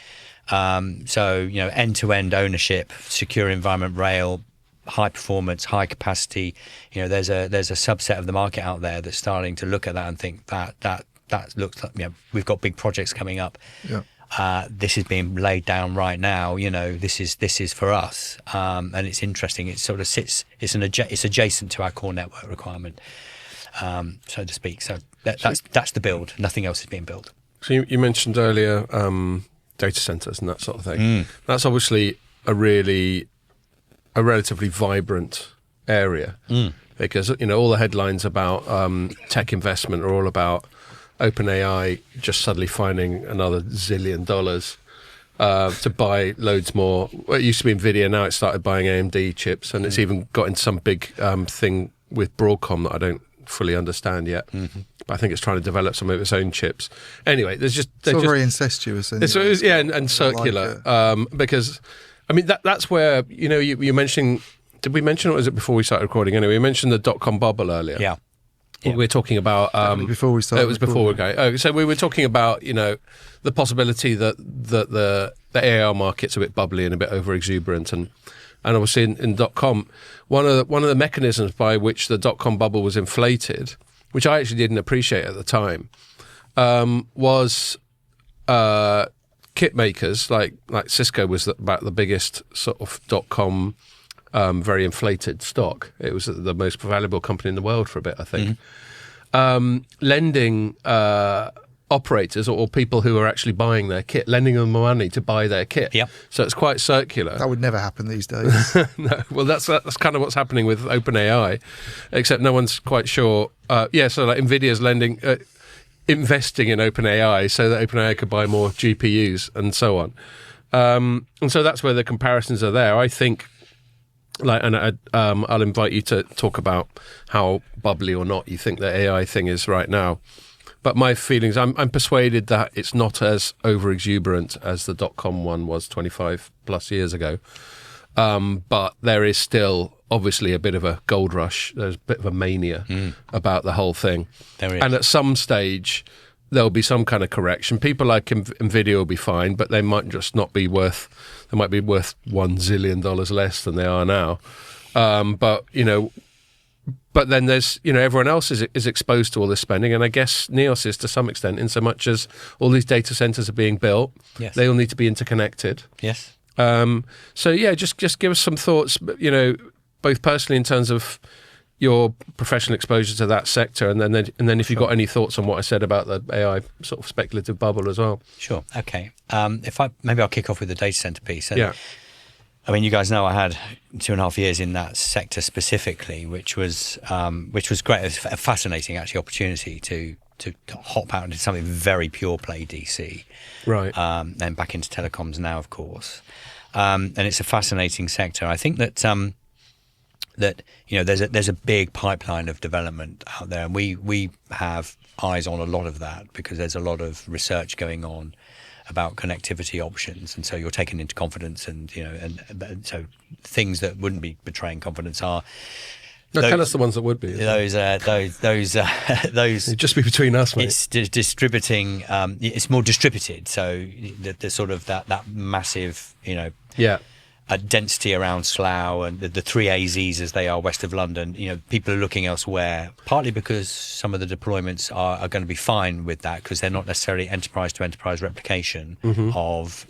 So end-to-end ownership, secure environment rail, high performance, high capacity. There's a subset of the market out there that's starting to look at that and think that looks like we've got big projects coming up. Yeah. This is being laid down right now. This is for us, and it's interesting. It sort of sits. It's adjacent to our core network requirement, so to speak. So that's the build. Nothing else is being built. So you mentioned earlier data centers and that sort of thing. That's obviously a relatively vibrant area because all the headlines about tech investment are all about OpenAI just suddenly finding another $1 zillion to buy loads more. Well, it used to be NVIDIA, now it started buying AMD chips, and it's even got into some big thing with Broadcom that I don't fully understand yet. But I think it's trying to develop some of its own chips. Anyway, they're just very incestuous. Anyway. And circular. Because that's where you're mentioning. Did we mention, or was it before we started recording? Anyway, we mentioned the .com bubble earlier. Yeah. We're talking about before we started. It was before we go. Oh, so we were talking about the possibility that the AR market's a bit bubbly and a bit over exuberant, and obviously in .com, one of the mechanisms by which the .com bubble was inflated, which I actually didn't appreciate at the time, was kit makers like Cisco was about the biggest sort of .com. Very inflated stock. It was the most valuable company in the world for a bit, I think. Lending operators or people who are actually buying their kit, lending them money to buy their kit. Yep. So it's quite circular. That would never happen these days. No. Well, that's kind of what's happening with OpenAI, except no one's quite sure. So like NVIDIA's investing in OpenAI so that OpenAI could buy more GPUs and so on. And so that's where the comparisons are there. I think. I'll invite you to talk about how bubbly or not you think the AI thing is right now. But my feelings, I'm persuaded that it's not as over exuberant as the .com one was 25 plus years ago. But there is still obviously a bit of a gold rush. There's a bit of a mania about the whole thing. There is. And at some stage, there'll be some kind of correction. People like NVIDIA will be fine, but they might just not be worth. They might be worth $1 zillion less than they are now. But then there's everyone else is exposed to all this spending, and I guess Neos is to some extent, in so much as all these data centers are being built. Yes. They all need to be interconnected. Yes. So yeah, just give us some thoughts. Both personally in terms of your professional exposure to that sector, and then if you've got any thoughts on what I said about the AI sort of speculative bubble as well. Sure. Okay. Maybe I'll kick off with the data center piece. Yeah. I mean, you guys know I had 2.5 years in that sector specifically, which was great. It was a fascinating actually opportunity to hop out into something very pure play DC, right? Then back into telecoms now, of course, and it's a fascinating sector. I think that there's a big pipeline of development out there, and we have eyes on a lot of that because there's a lot of research going on about connectivity options, and so you're taken into confidence, and and so things that wouldn't be betraying confidence are. Tell us the ones that would be. Those. It'd just be between us, mate. It's distributing. It's more distributed, so the sort of that massive, density around Slough and the 3 AZs as they are west of London. People are looking elsewhere, partly because some of the deployments are going to be fine with that, because they're not necessarily enterprise to enterprise replication of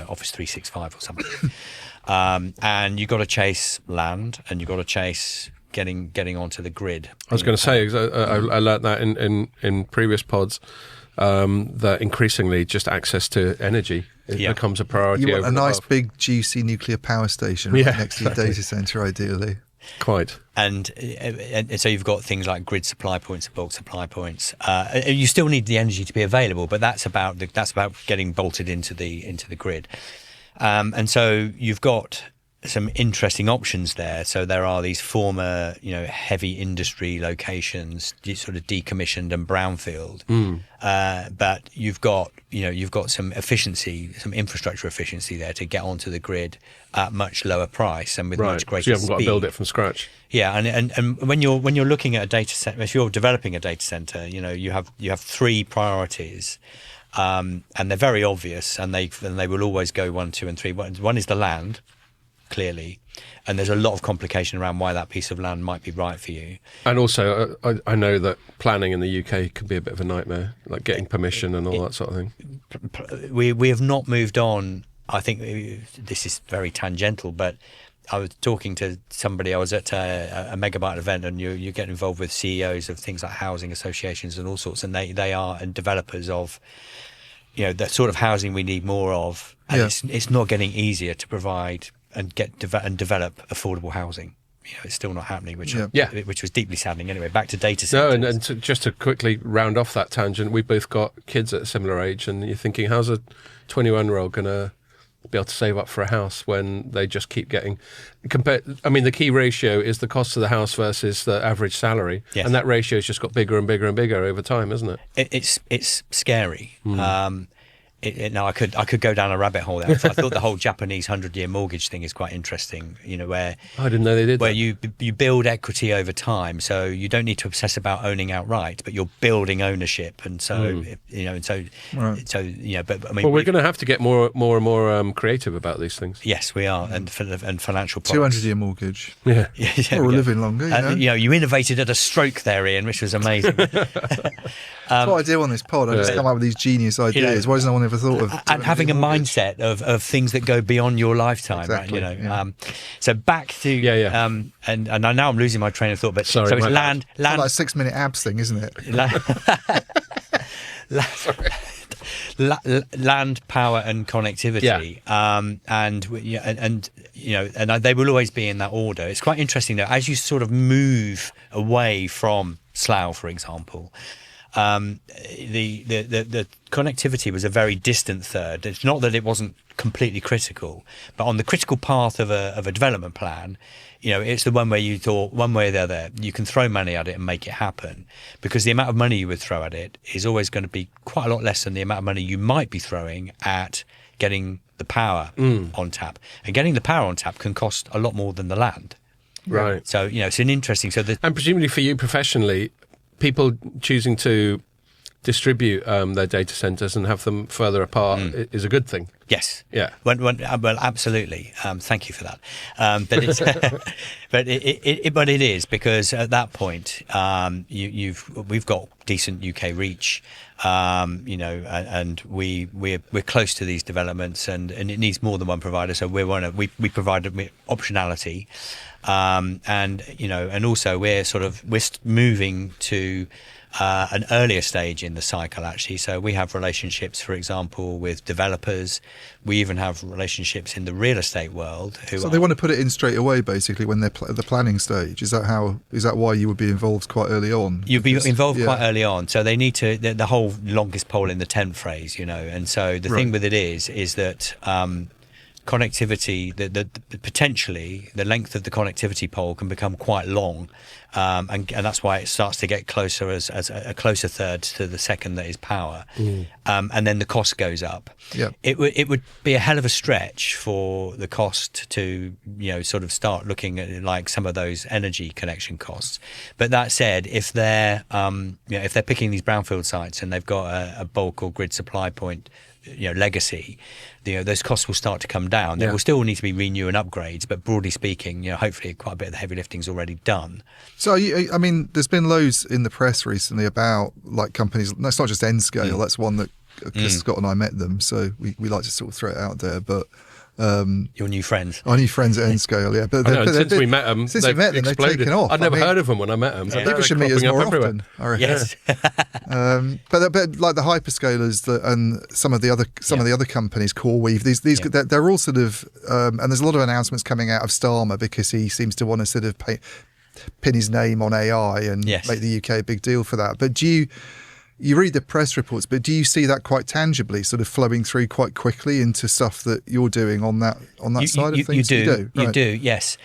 Office 365 or something. And you've got to chase land, and you've got to chase getting onto the grid. I was going to say, I learned that in previous pods, that increasingly just access to energy becomes a priority. You want a nice big juicy nuclear power station right next to your data centre, ideally. Quite. And so you've got things like grid supply points and bulk supply points. You still need the energy to be available, but that's about getting bolted into the grid. And so you've got some interesting options there. So there are these former, heavy industry locations, sort of decommissioned and brownfield. But you've got some efficiency, some infrastructure efficiency there to get onto the grid at much lower price and with much greater speed. So you haven't got to build it from scratch. Yeah, and when you're looking at a data center, if you're developing a data center, you have 3 priorities. And they're very obvious, and they will always go 1, 2, and 3. One is the land, clearly, and there's a lot of complication around why that piece of land might be right for you. And also, I know that planning in the UK can be a bit of a nightmare, like getting permission and all that sort of thing. We have not moved on. I think this is very tangential, but I was talking to somebody. I was at a Megabyte event, and you get involved with CEOs of things like housing associations and all sorts, and they are developers of the sort of housing we need more of. And it's not getting easier to provide and develop affordable housing. It's still not happening, which was deeply saddening. Anyway, back to data centers. No, and just to quickly round off that tangent, we've both got kids at a similar age, and you're thinking, how's a 21-year-old going to be able to save up for a house when they just keep getting the key ratio is the cost of the house versus the average salary, and that ratio's just got bigger and bigger and bigger over time, isn't it? It's scary. I could go down a rabbit hole there. I thought the whole Japanese 100-year mortgage thing is quite interesting. where I didn't know they did where that. you build equity over time, so you don't need to obsess about owning outright, but you're building ownership, and so But I mean, we're going to have to get more and more creative about these things. Yes, we are, and financial products. 200-year mortgage. Yeah, we're living longer. You innovated at a stroke there, Ian, which was amazing. That's what I do on this pod. I just come up with these genius ideas. Why hasn't anyone ever thought of? And having a mindset of things that go beyond your lifetime, exactly, right? So back to and now I'm losing my train of thought. But sorry, so it's land. It's like a 6-minute abs thing, isn't it? Land, power, and connectivity, and they will always be in that order. It's quite interesting though, as you sort of move away from Slough, for example. The connectivity was a very distant third. It's not that it wasn't completely critical, but on the critical path of a development plan, it's the one where you thought one way or the other you can throw money at it and make it happen, because the amount of money you would throw at it is always going to be quite a lot less than the amount of money you might be throwing at getting the power on tap. And getting the power on tap can cost a lot more than the land. Right. So it's an interesting. And presumably for you professionally, people choosing to distribute their data centers and have them further apart is a good thing. Yes. Yeah. Well, absolutely. Thank you for that. But it's but it is, because at that point, we've got decent UK reach, and we're close to these developments, and it needs more than one provider. So we provide optionality, and also we're moving to an earlier stage in the cycle, actually. So we have relationships, for example, with developers. We even have relationships in the real estate world. So they want to put it in straight away, basically, when they're at the planning stage. Is that why you would be involved quite early on? You'd be involved quite early on. So they need to, the whole longest pole in the tent phrase, And so the thing with it is that connectivity, the potentially the length of the connectivity pole can become quite long, and that's why it starts to get closer as a closer third to the second that is power, and then the cost goes up. Yeah. It would be a hell of a stretch for the cost to sort of start looking at like some of those energy connection costs. But that said, if they're if they're picking these brownfield sites and they've got a bulk or grid supply point legacy, those costs will start to come down. There will still need to be renew and upgrades, but broadly speaking, hopefully quite a bit of the heavy lifting's already done. So, I mean, there's been loads in the press recently about like companies. That's not just Nscale. That's one that Scott and I met them, so we like to sort of throw it out there. But your new friends, our new friends at Nscale, yeah. But since we met them, they've taken off. I'd never heard of them when I met them. Yeah. People should meet us more often. I reckon. Yes. But like the hyperscalers and some of the other companies, CoreWeave, these they're all sort of and there's a lot of announcements coming out of Starmer because he seems to want to sort of pin his name on AI and make the UK a big deal for that. But you read the press reports, but do you see that quite tangibly sort of flowing through quite quickly into stuff that you're doing on that side of things? You do, yes.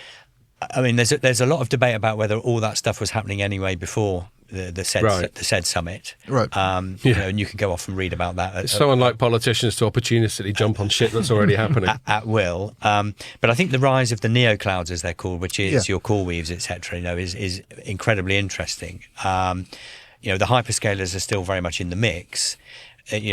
I mean, there's a lot of debate about whether all that stuff was happening anyway before the said summit. Right. And you can go off and read about that. It's so unlike politicians to opportunistically jump on shit that's already happening. At will. But I think the rise of the neoclouds, as they're called, which is your CoreWeaves, etc., is incredibly interesting. The hyperscalers are still very much in the mix.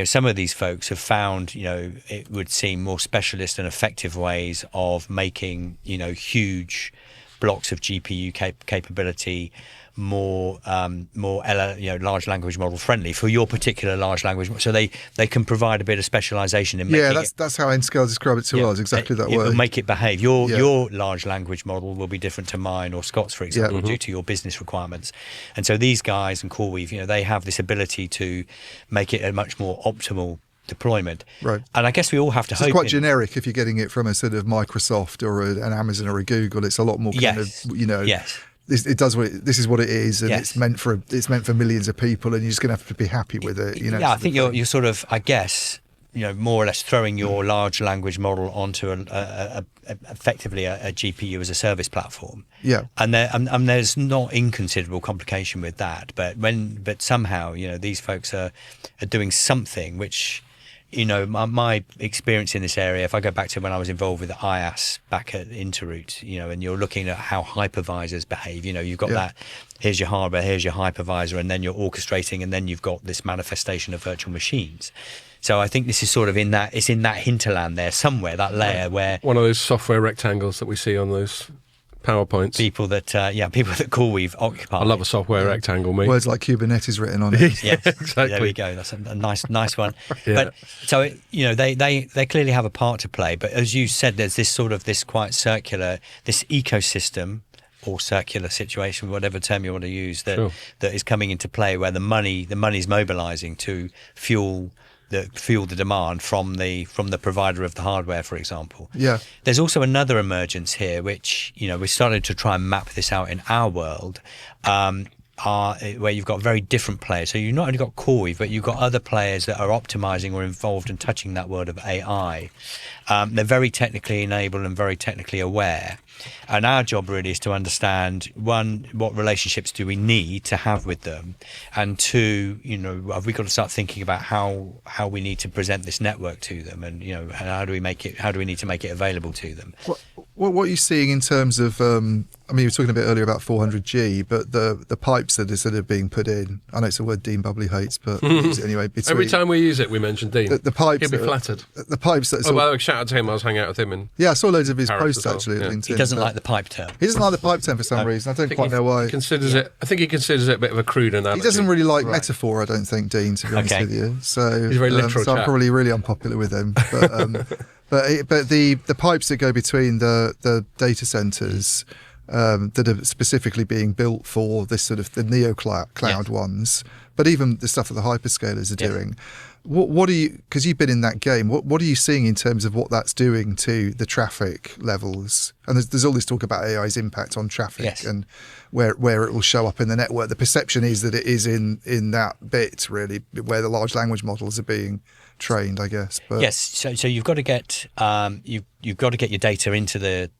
Some of these folks have found, it would seem more specialist and effective ways of making, huge blocks of GPU capability more large language model friendly for your particular large language model. So they can provide a bit of specialization in making that's how Nscale described it to us, exactly that way. It will make it behave. Your large language model will be different to mine or Scott's, for example, due to your business requirements. And so these guys and CoreWeave, they have this ability to make it a much more optimal deployment. Right. And I guess we all have to hope. It's quite generic if you're getting it from a sort of Microsoft or an Amazon or a Google. It's a lot more kind of, Yes. It does this is what it is, and it's meant for millions of people, and you're just going to have to be happy with it. I think you're sort of, I guess, more or less throwing your large language model onto effectively a GPU as a service platform. Yeah, and there's not inconsiderable complication with that, but somehow these folks are doing something which. My experience in this area, if I go back to when I was involved with the IaaS back at Interroute, and you're looking at how hypervisors behave, you've got that, here's your hardware, here's your hypervisor, and then you're orchestrating, and then you've got this manifestation of virtual machines. So I think this is sort of it's in that hinterland there somewhere, that layer where... One of those software rectangles that we see on those PowerPoints. People that CoreWeave occupy. I love a software rectangle, mate. Words like Kubernetes written on it. Yes, exactly. There we go. That's a nice one. Yeah. But so they clearly have a part to play. But as you said, there's this quite circular, this ecosystem or circular situation, whatever term you want to use, that is coming into play where the money's mobilizing to fuel the demand from the provider of the hardware, for example. Yeah. There's also another emergence here, which we're starting to try and map this out in our world, where you've got very different players. So you've not only got CoreWeave, but you've got other players that are optimizing or involved in touching that world of AI. They're very technically enabled and very technically aware. And our job really is to understand, one, what relationships do we need to have with them? And two, have we got to start thinking about how we need to present this network to them, and how do we need to make it available to them? What are you seeing in terms of you were talking a bit earlier about 400G, but the pipes that are sort of being put in, I know it's a word Dean Bubbly hates, but use it anyway. Every time we use it, we mention Dean. The pipes. He'll be flattered. The pipes that well, shout out to him. I was hanging out with him in I saw loads of his Paris posts well. actually. Yeah. LinkedIn, He doesn't like the pipe term. He doesn't like the pipe term for some reason. I don't quite know why. He considers it. I think he considers it a bit of a crude analogy. He doesn't really like metaphor, I don't think, Dean, to be honest with you. So he's a very literal so I'm chap. probably really unpopular with him. But but the pipes that go between the data centers that are specifically being built for this sort of the neo cloud ones, but even the stuff that the hyperscalers are doing. What do you, because you've been in that game, what are you seeing in terms of what that's doing to the traffic levels? And there's all this talk about AI's impact on traffic and where it will show up in the network. The perception is that it is in that bit, really, where the large language models are being trained, I guess. But yes, so you've got to get you've got to get your data into the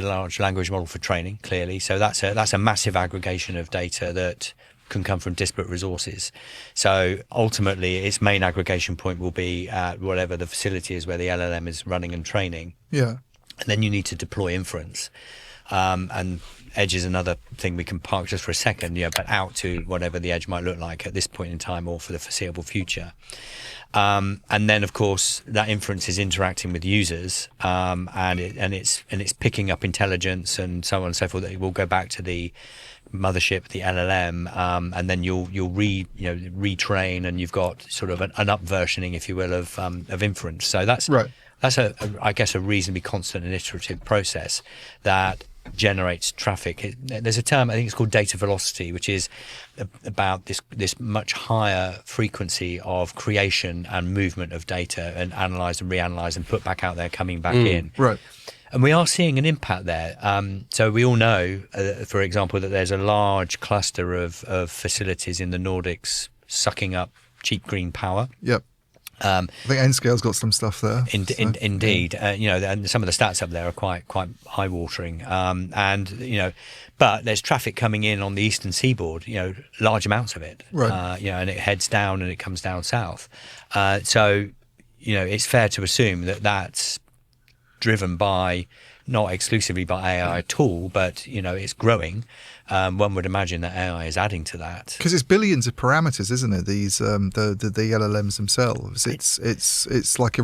large language model for training, clearly. So that's a massive aggregation of data that can come from disparate resources. So ultimately, its main aggregation point will be at whatever the facility is where the LLM is running and training. Yeah. And then you need to deploy inference. And edge is another thing we can park just for a second, but out to whatever the edge might look like at this point in time or for the foreseeable future. And then, of course, that inference is interacting with users, and it's picking up intelligence and so on and so forth. It will go back to the mothership, the LLM, and then you'll retrain, and you've got sort of an up-versioning, if you will, of inference. So that's right. That's I guess a reasonably constant and iterative process that generates traffic. There's a term, I think it's called data velocity, which is about this much higher frequency of creation and movement of data and analysed and reanalyzed and put back out there, coming back in. Right. And we are seeing an impact there. So we all know, for example, that there's a large cluster of facilities in the Nordics sucking up cheap green power. Yep. I think Nscale's got some stuff there. Indeed, and some of the stats up there are quite eye-watering. But there's traffic coming in on the eastern seaboard. Large amounts of it. Right. And it heads down and it comes down south. So it's fair to assume that that's driven by, not exclusively by AI at all, but it's growing. One would imagine that AI is adding to that because it's billions of parameters, isn't it? These the LLMs themselves. It's like a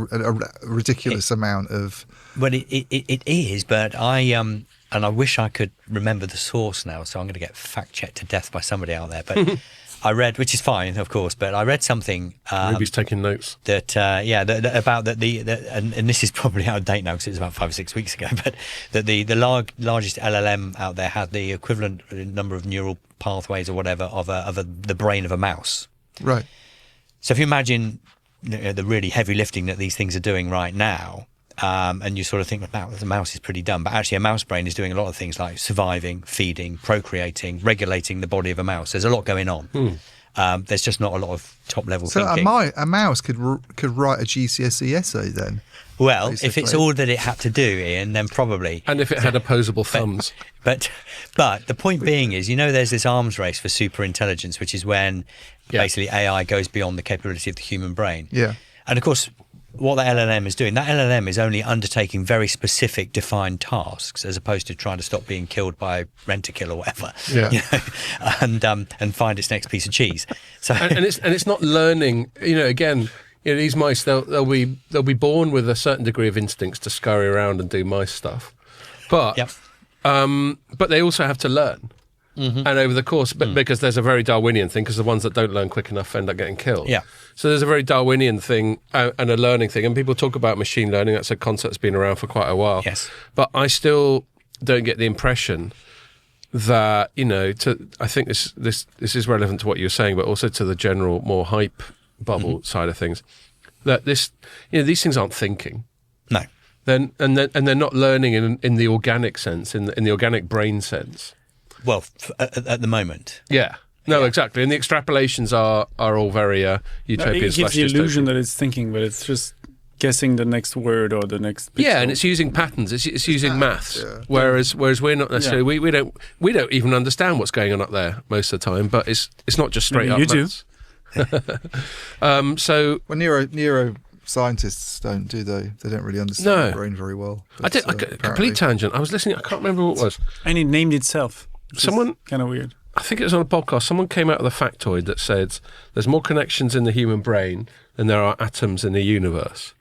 ridiculous amount of. Well, it is, but and I wish I could remember the source now, so I'm going to get fact checked to death by somebody out there. But I read, which is fine, of course, but I read something. Ruby's taking notes. That about that and this is probably out of date now because it was about 5 or 6 weeks ago. But that the largest LLM out there had the equivalent number of neural pathways or whatever of the brain of a mouse. Right. So if you imagine the really heavy lifting that these things are doing right now. And you sort of think, wow, the mouse is pretty dumb. But actually, a mouse brain is doing a lot of things like surviving, feeding, procreating, regulating the body of a mouse. There's a lot going on. There's just not a lot of top-level thinking. So a mouse could write a GCSE essay then? Well, basically. If it's all that it had to do, Ian, then probably. And if it had opposable thumbs. But the point being is, there's this arms race for superintelligence, which is when basically AI goes beyond the capability of the human brain. Yeah. And of course, what that LLM is doing, that LLM is only undertaking very specific defined tasks as opposed to trying to stop being killed by Rent-A-Kill or whatever, and find its next piece of cheese. So and it's not learning. Again, these mice they'll be born with a certain degree of instincts to scurry around and do mice stuff, but they also have to learn. Mm-hmm. And over the course, because there's a very Darwinian thing, because the ones that don't learn quick enough end up getting killed. Yeah. So there's a very Darwinian thing and a learning thing. And people talk about machine learning. That's a concept that's been around for quite a while. Yes. But I still don't get the impression that, I think this is relevant to what you were saying, but also to the general more hype bubble side of things, that these things aren't thinking. No. And they're not learning in the organic sense, in the organic brain sense. Well, at the moment. Yeah. No, exactly. And the extrapolations are all very utopian. It gives the illusion that it's thinking, but it's just guessing the next word or the next pixel. Yeah, and it's using patterns. It's using maths. Yeah. Whereas we're not necessarily we don't even understand what's going on up there most of the time. But it's not just straight up maths. So neuro scientists don't, do they? They don't really understand the brain very well. But, I did a complete tangent. I was listening. I can't remember what it was. And it named itself. Someone kind of weird. I think it was on a podcast. Someone came out with a factoid that said there's more connections in the human brain than there are atoms in the universe.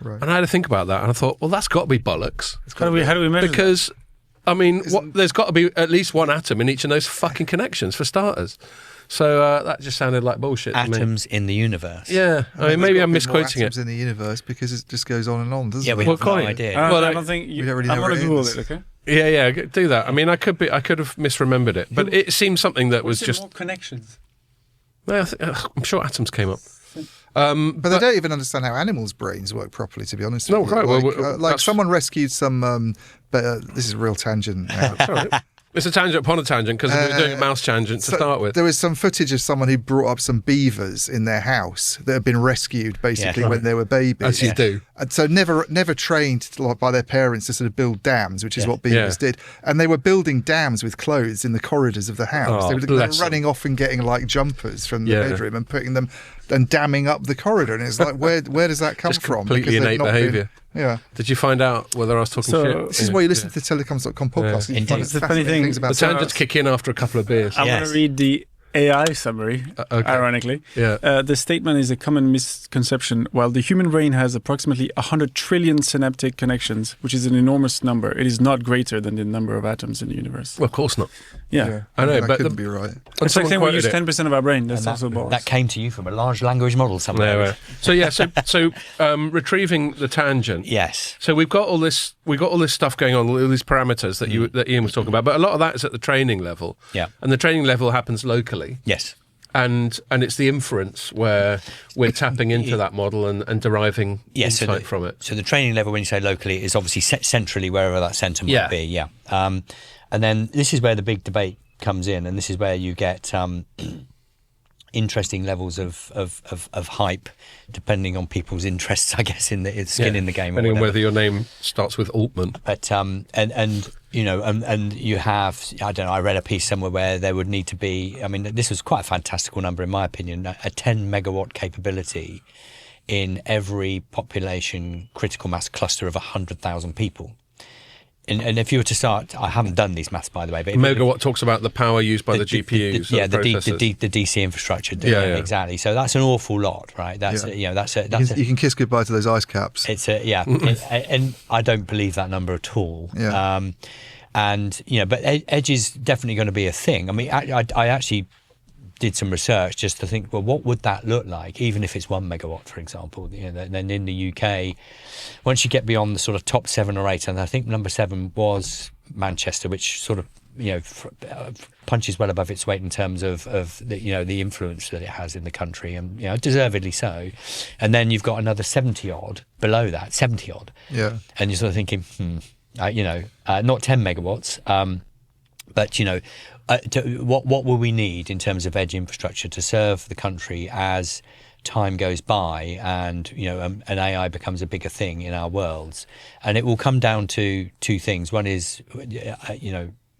Right. And I had to think about that, and I thought, well, that's got to be bollocks. How do we measure because, that? I mean, there's got to be at least one atom in each of those fucking connections for starters. So that just sounded like bullshit to me. Atoms in the universe. Yeah, I mean, maybe I'm misquoting atoms in the universe because it just goes on and on, doesn't it? Yeah, we have no idea. I don't think we don't really I'm know going to Google it, okay? Yeah, do that. I mean, I could have misremembered it, but it seems something that was just more connections. Well, I'm sure atoms came up. But they don't even understand how animals' brains work properly, to be honest with you. Right. Like someone rescued some... this is a real tangent now. Sorry. It's a tangent upon a tangent because we were doing a mouse tangent to start with. There was some footage of someone who brought up some beavers in their house that had been rescued basically when they were babies. As you do. And so never trained by their parents to sort of build dams, which is what beavers did. And they were building dams with clothes in the corridors of the house. They were running off and getting like jumpers from the bedroom and putting them and damming up the corridor. And it's like, where does that come from? Completely innate behaviour. Yeah. Did you find out whether I was talking shit? This is why you listen to the Telecoms.com podcast. It's the funny thing. The tangents kick in after a couple of beers. I'm going to read the AI summary, ironically. Yeah. The statement is a common misconception. While the human brain has approximately 100 trillion synaptic connections, which is an enormous number, it is not greater than the number of atoms in the universe. Well, of course not. Yeah. I know, that but couldn't be right. It's like saying we use 10% of our brain. That's also balls. That came to you from a large language model somewhere. Right. So retrieving the tangent. Yes. So we've got all this stuff going on, all these parameters that Ian was talking about, but a lot of that is at the training level. Yeah. And the training level happens locally. Yes. And it's the inference where we're tapping into that model and deriving insight from it. So the training level, when you say locally, is obviously centrally wherever that centre might be. Yeah. And then this is where the big debate comes in, and this is where you get interesting levels of hype, depending on people's interests, I guess, in the skin in the game. Depending on whether your name starts with Altman. But and you have, I don't know, I read a piece somewhere where there would need to be, I mean, this was quite a fantastical number in my opinion, a 10 megawatt capability in every population critical mass cluster of 100,000 people. And if you were to start, I haven't done these maths by the way, but megawatt talks about the power used by the GPUs. The DC infrastructure. Exactly. So that's an awful lot, right? That's you can kiss goodbye to those ice caps. It's and I don't believe that number at all. Yeah. And but edge is definitely going to be a thing. I mean, I actually did some research just to think, well, what would that look like, even if it's 1 megawatt, for example? Then in the UK, once you get beyond the sort of top 7 or 8, and I think number 7 was Manchester, which sort of punches well above its weight in terms of the influence that it has in the country, and deservedly so. And then you've got another 70 odd below that, 70 odd. Yeah. And you're sort of thinking, not 10 megawatts, but what will we need in terms of edge infrastructure to serve the country as time goes by and an AI becomes a bigger thing in our worlds? And it will come down to two things. One is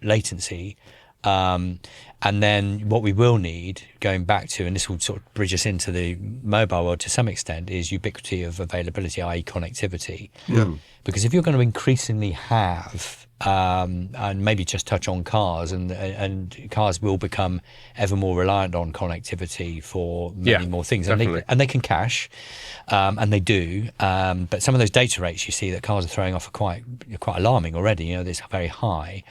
latency, and then what we will need, going back to, and this will sort of bridge us into the mobile world to some extent, is ubiquity of availability, i.e. connectivity. Yeah. Because if you're going to increasingly have and maybe just touch on cars, and cars will become ever more reliant on connectivity for many more things, and they can cache, and they do, but some of those data rates you see that cars are throwing off are quite alarming already. It's very high.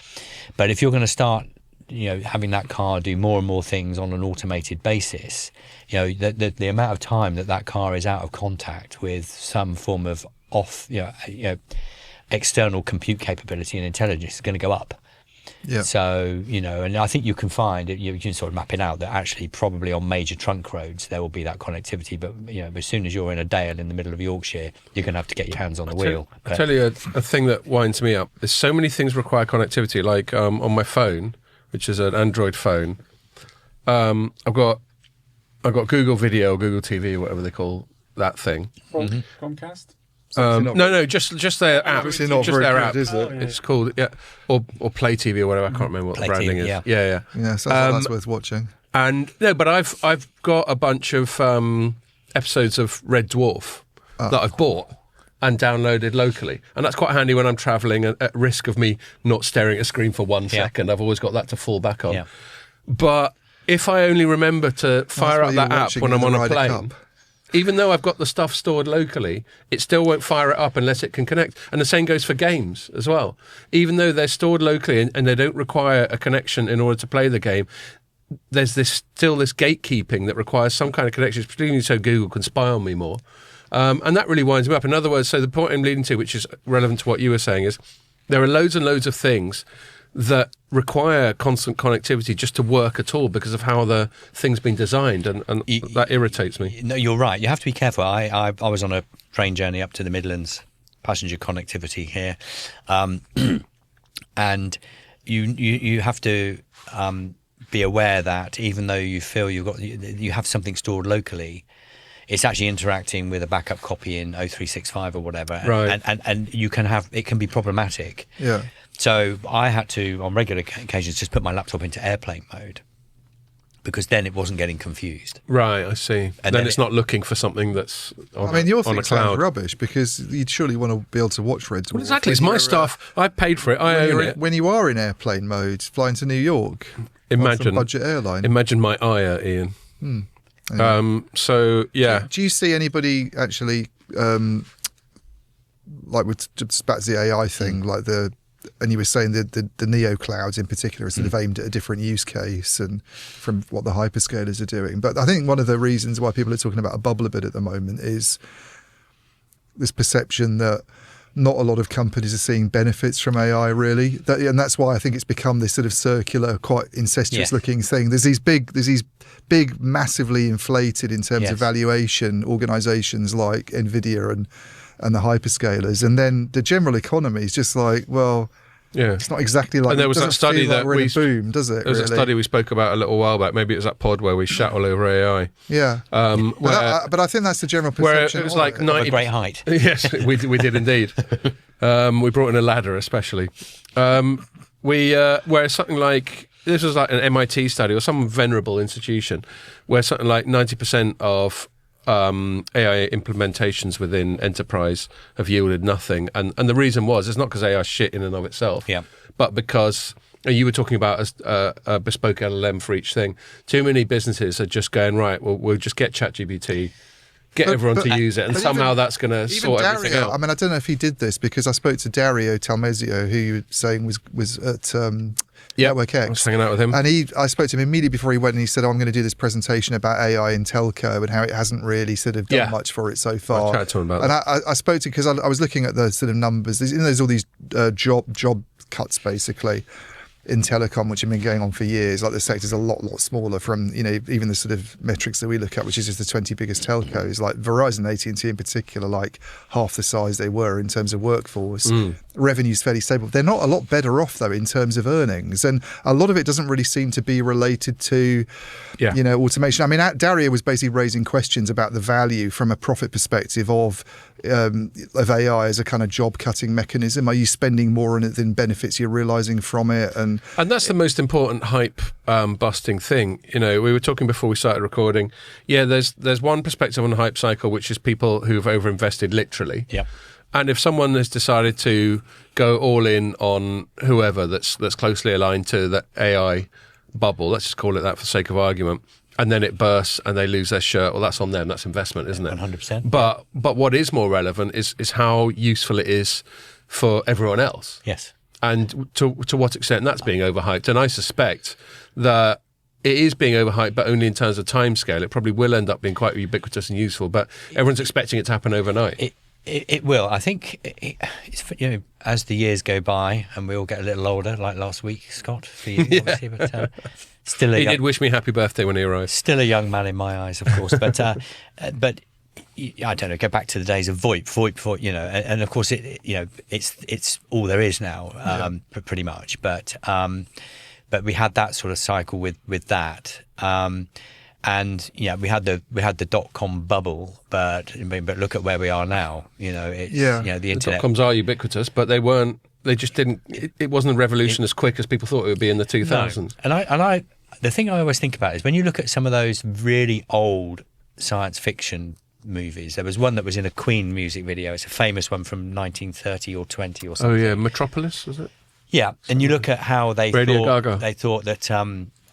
But if you're going to start having that car do more and more things on an automated basis, the amount of time that car is out of contact with some form of external compute capability and intelligence is going to go up. Yeah. So, and I think you can find, you can sort of map it out that actually probably on major trunk roads there will be that connectivity, but as soon as you're in a dale in the middle of Yorkshire, you're going to have to get your hands on the wheel. I'll tell you a thing that winds me up. There's so many things require connectivity, like on my phone, which is an Android phone, I've got Google Video or Google TV, whatever they call that thing. Comcast? No, just their app. Obviously not just very their good, app. is it? It's called or Play TV or whatever. I can't remember what the branding is. Yeah. Yeah, sounds like that's worth watching. And but I've got a bunch of episodes of Red Dwarf that I've bought and downloaded locally, and that's quite handy when I'm travelling at risk of me not staring at a screen for 1 second. I've always got that to fall back on. Yeah. But if I only remember to fire up that app when I'm on a plane, even though I've got the stuff stored locally, it still won't fire it up unless it can connect. And the same goes for games as well. Even though they're stored locally and they don't require a connection in order to play the game, there's still this gatekeeping that requires some kind of connection, particularly so Google can spy on me more. And that really winds me up. In other words, so the point I'm leading to, which is relevant to what you were saying, is there are loads and loads of things that require constant connectivity just to work at all because of how the thing's been designed, and that irritates me. No, you're right. You have to be careful. I was on a train journey up to the Midlands, passenger connectivity here, and you have to be aware that even though you feel you have something stored locally, it's actually interacting with a backup copy in 0365 or whatever, right. and it can be problematic. Yeah. So I had to, on regular occasions, just put my laptop into airplane mode because then it wasn't getting confused. Right, I see. And then it's not looking for something that's on, your on thing a cloud. sounds rubbish because you'd surely want to be able to watch Red Dwarf. Well, exactly, it's my stuff. I paid for it. I own it. When you are in airplane mode, flying to New York, imagine budget airline. Imagine my ire, Ian. Anyway. So yeah. Do you see anybody actually like with just back to the AI thing, and you were saying the Neo clouds in particular are sort of aimed at a different use case and from what the hyperscalers are doing. But I think one of the reasons why people are talking about a bubble a bit at the moment is this perception that not a lot of companies are seeing benefits from AI really. And that's why I think it's become this sort of circular, quite incestuous looking thing. There's these big, massively inflated in terms of valuation organizations like Nvidia and the hyperscalers, and then the general economy is just like, well, it's not exactly like. And there was that study that we're in a boom, does it? There was really? a study we spoke about a little while back. Maybe it was that pod where we shat all over AI. Yeah, but I think that's the general perception. Where it was like 90 great height. Yes, we did indeed. We brought in a ladder, especially. Where something like this was like an MIT study or some venerable institution, where something like 90% of AI implementations within enterprise have yielded nothing, and the reason was it's not because AI is shit in and of itself, but because you were talking about a bespoke LLM for each thing. Too many businesses are just going, right, well, we'll just get ChatGPT, get everyone to use it, and somehow that's going to sort everything out. I mean, I don't know if he did this because I spoke to Dario Talmesio, who you were saying was at Network X. I was hanging out with him. And I spoke to him immediately before he went, and he said, I'm going to do this presentation about AI in telco and how it hasn't really sort of done much for it so far. I chatted to him about that. And I spoke to him because I was looking at the sort of numbers. There's all these job cuts, basically, in telecom, which have been going on for years. Like the sector's a lot smaller from, even the sort of metrics that we look at, which is just the 20 biggest telcos, like Verizon, AT&T in particular, like half the size they were in terms of workforce. Revenue's fairly stable. They're not a lot better off though in terms of earnings, and a lot of it doesn't really seem to be related to automation. I mean, Dario was basically raising questions about the value from a profit perspective of AI as a kind of job cutting mechanism. Are you spending more on it than benefits you're realizing from it? And that's the most important hype busting thing. We were talking before we started recording. There's one perspective on the hype cycle, which is people who've overinvested literally. And if someone has decided to go all in on whoever that's closely aligned to the AI bubble, let's just call it that for sake of argument, and then it bursts and they lose their shirt, well, that's on them. That's investment, isn't it? 100%. But what is more relevant is how useful it is for everyone else. Yes. And to what extent that's being overhyped. And I suspect that it is being overhyped, but only in terms of timescale. It probably will end up being quite ubiquitous and useful, but everyone's expecting it to happen overnight. It will. I think it's, as the years go by and we all get a little older, like last week, Scott, for you, obviously, but still he did wish me happy birthday when he arrived. Still a young man in my eyes, of course, but I don't know. Go back to the days of VoIP, and of course it's all there is now, pretty much. But we had that sort of cycle with that. And we had the .com bubble, but look at where we are now. The internet. The .coms are ubiquitous, but they weren't. They just didn't. It wasn't a revolution as quick as people thought it would be in the 2000s. No. And the thing I always think about is when you look at some of those really old science fiction movies. There was one that was in a Queen music video. It's a famous one from 1930 or 20 or something. Oh yeah, Metropolis, was it? Yeah, and you look at how they thought that.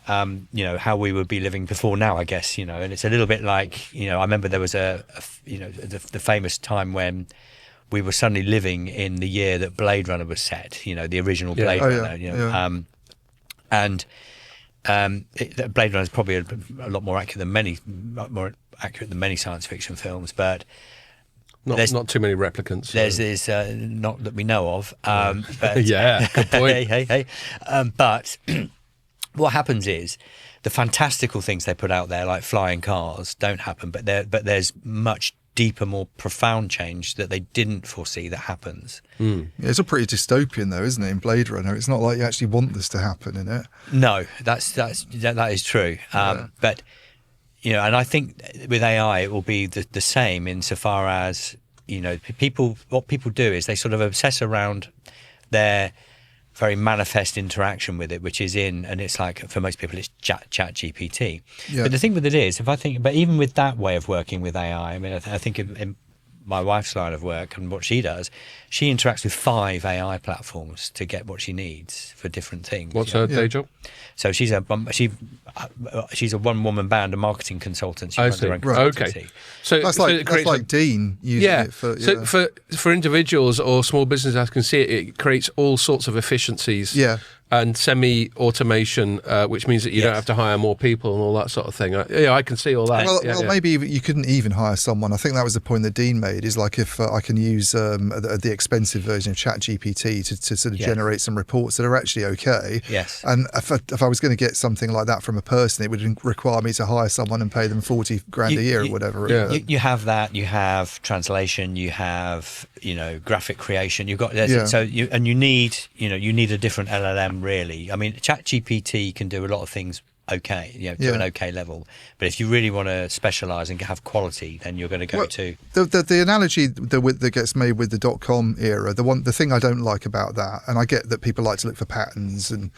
How we would be living before now, I guess, and it's a little bit like, I remember there was the famous time when we were suddenly living in the year that Blade Runner was set, the original Blade Runner, and Blade Runner is probably a lot more accurate than many science fiction films, but Not too many replicants. There's not that we know of. But yeah, good point. hey. But what happens is the fantastical things they put out there, like flying cars, don't happen. But there's much deeper, more profound change that they didn't foresee that happens. Yeah, it's all pretty dystopian, though, isn't it? In Blade Runner, it's not like you actually want this to happen in it. No, that is true. But and I think with AI it will be the same insofar as what people do is they sort of obsess around their very manifest interaction with it, which is and it's like for most people it's chat GPT. But the thing with it is, but even with that way of working with AI, I mean, I think in my wife's line of work and what she does, she interacts with 5 AI platforms to get what she needs for different things. What's her day job? So she's a one-woman band, a marketing consultant. She runs her own consultancy. So that's like Dean using it for. So for individuals or small businesses, I can see it creates all sorts of efficiencies. Yeah. And semi-automation, which means that you don't have to hire more people and all that sort of thing. I can see all that. Well, maybe you couldn't even hire someone. I think that was the point that Dean made, is like if I can use the expensive version of ChatGPT to sort of generate some reports that are actually okay. Yes. And if I was going to get something like that from a person, it would require me to hire someone and pay them 40 grand a year or whatever. Yeah. You have that. You have translation. You have graphic creation. You've got you need a different LLM. Really, I mean, ChatGPT can do a lot of things to an okay level. But if you really want to specialise and have quality, then you're going to go to the analogy that gets made with the .com era. The thing I don't like about that, and I get that people like to look for patterns, and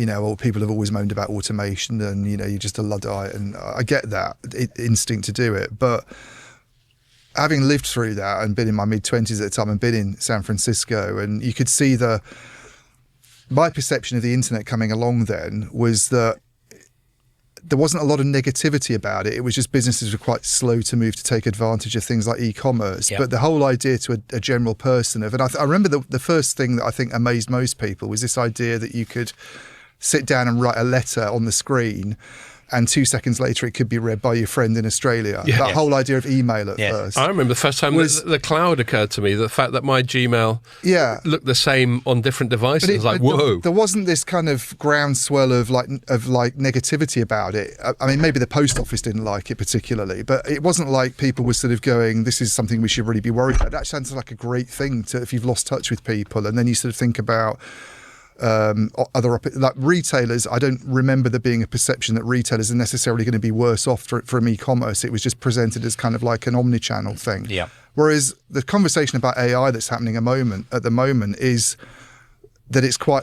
or people have always moaned about automation, and you're just a Luddite, and I get that instinct to do it, but having lived through that and been in my mid-20s at the time and been in San Francisco, and you could see my perception of the internet coming along then was that there wasn't a lot of negativity about it. It was just businesses were quite slow to move to take advantage of things like e-commerce. Yep. But the whole idea to a general person and I remember the first thing that I think amazed most people was this idea that you could sit down and write a letter on the screen, and 2 seconds later it could be read by your friend in Australia. That whole idea of email at first. I remember the first time the cloud occurred to me, the fact that my Gmail looked the same on different devices. Whoa. There wasn't this kind of groundswell of negativity about it. I mean, maybe the post office didn't like it particularly, but it wasn't like people were sort of going, this is something we should really be worried about. That sounds like a great thing if you've lost touch with people, and then you sort of think about like retailers. I don't remember there being a perception that retailers are necessarily going to be worse off from e-commerce. It was just presented as kind of like an omni-channel thing. Yeah. Whereas the conversation about AI that's happening at the moment is that it's quite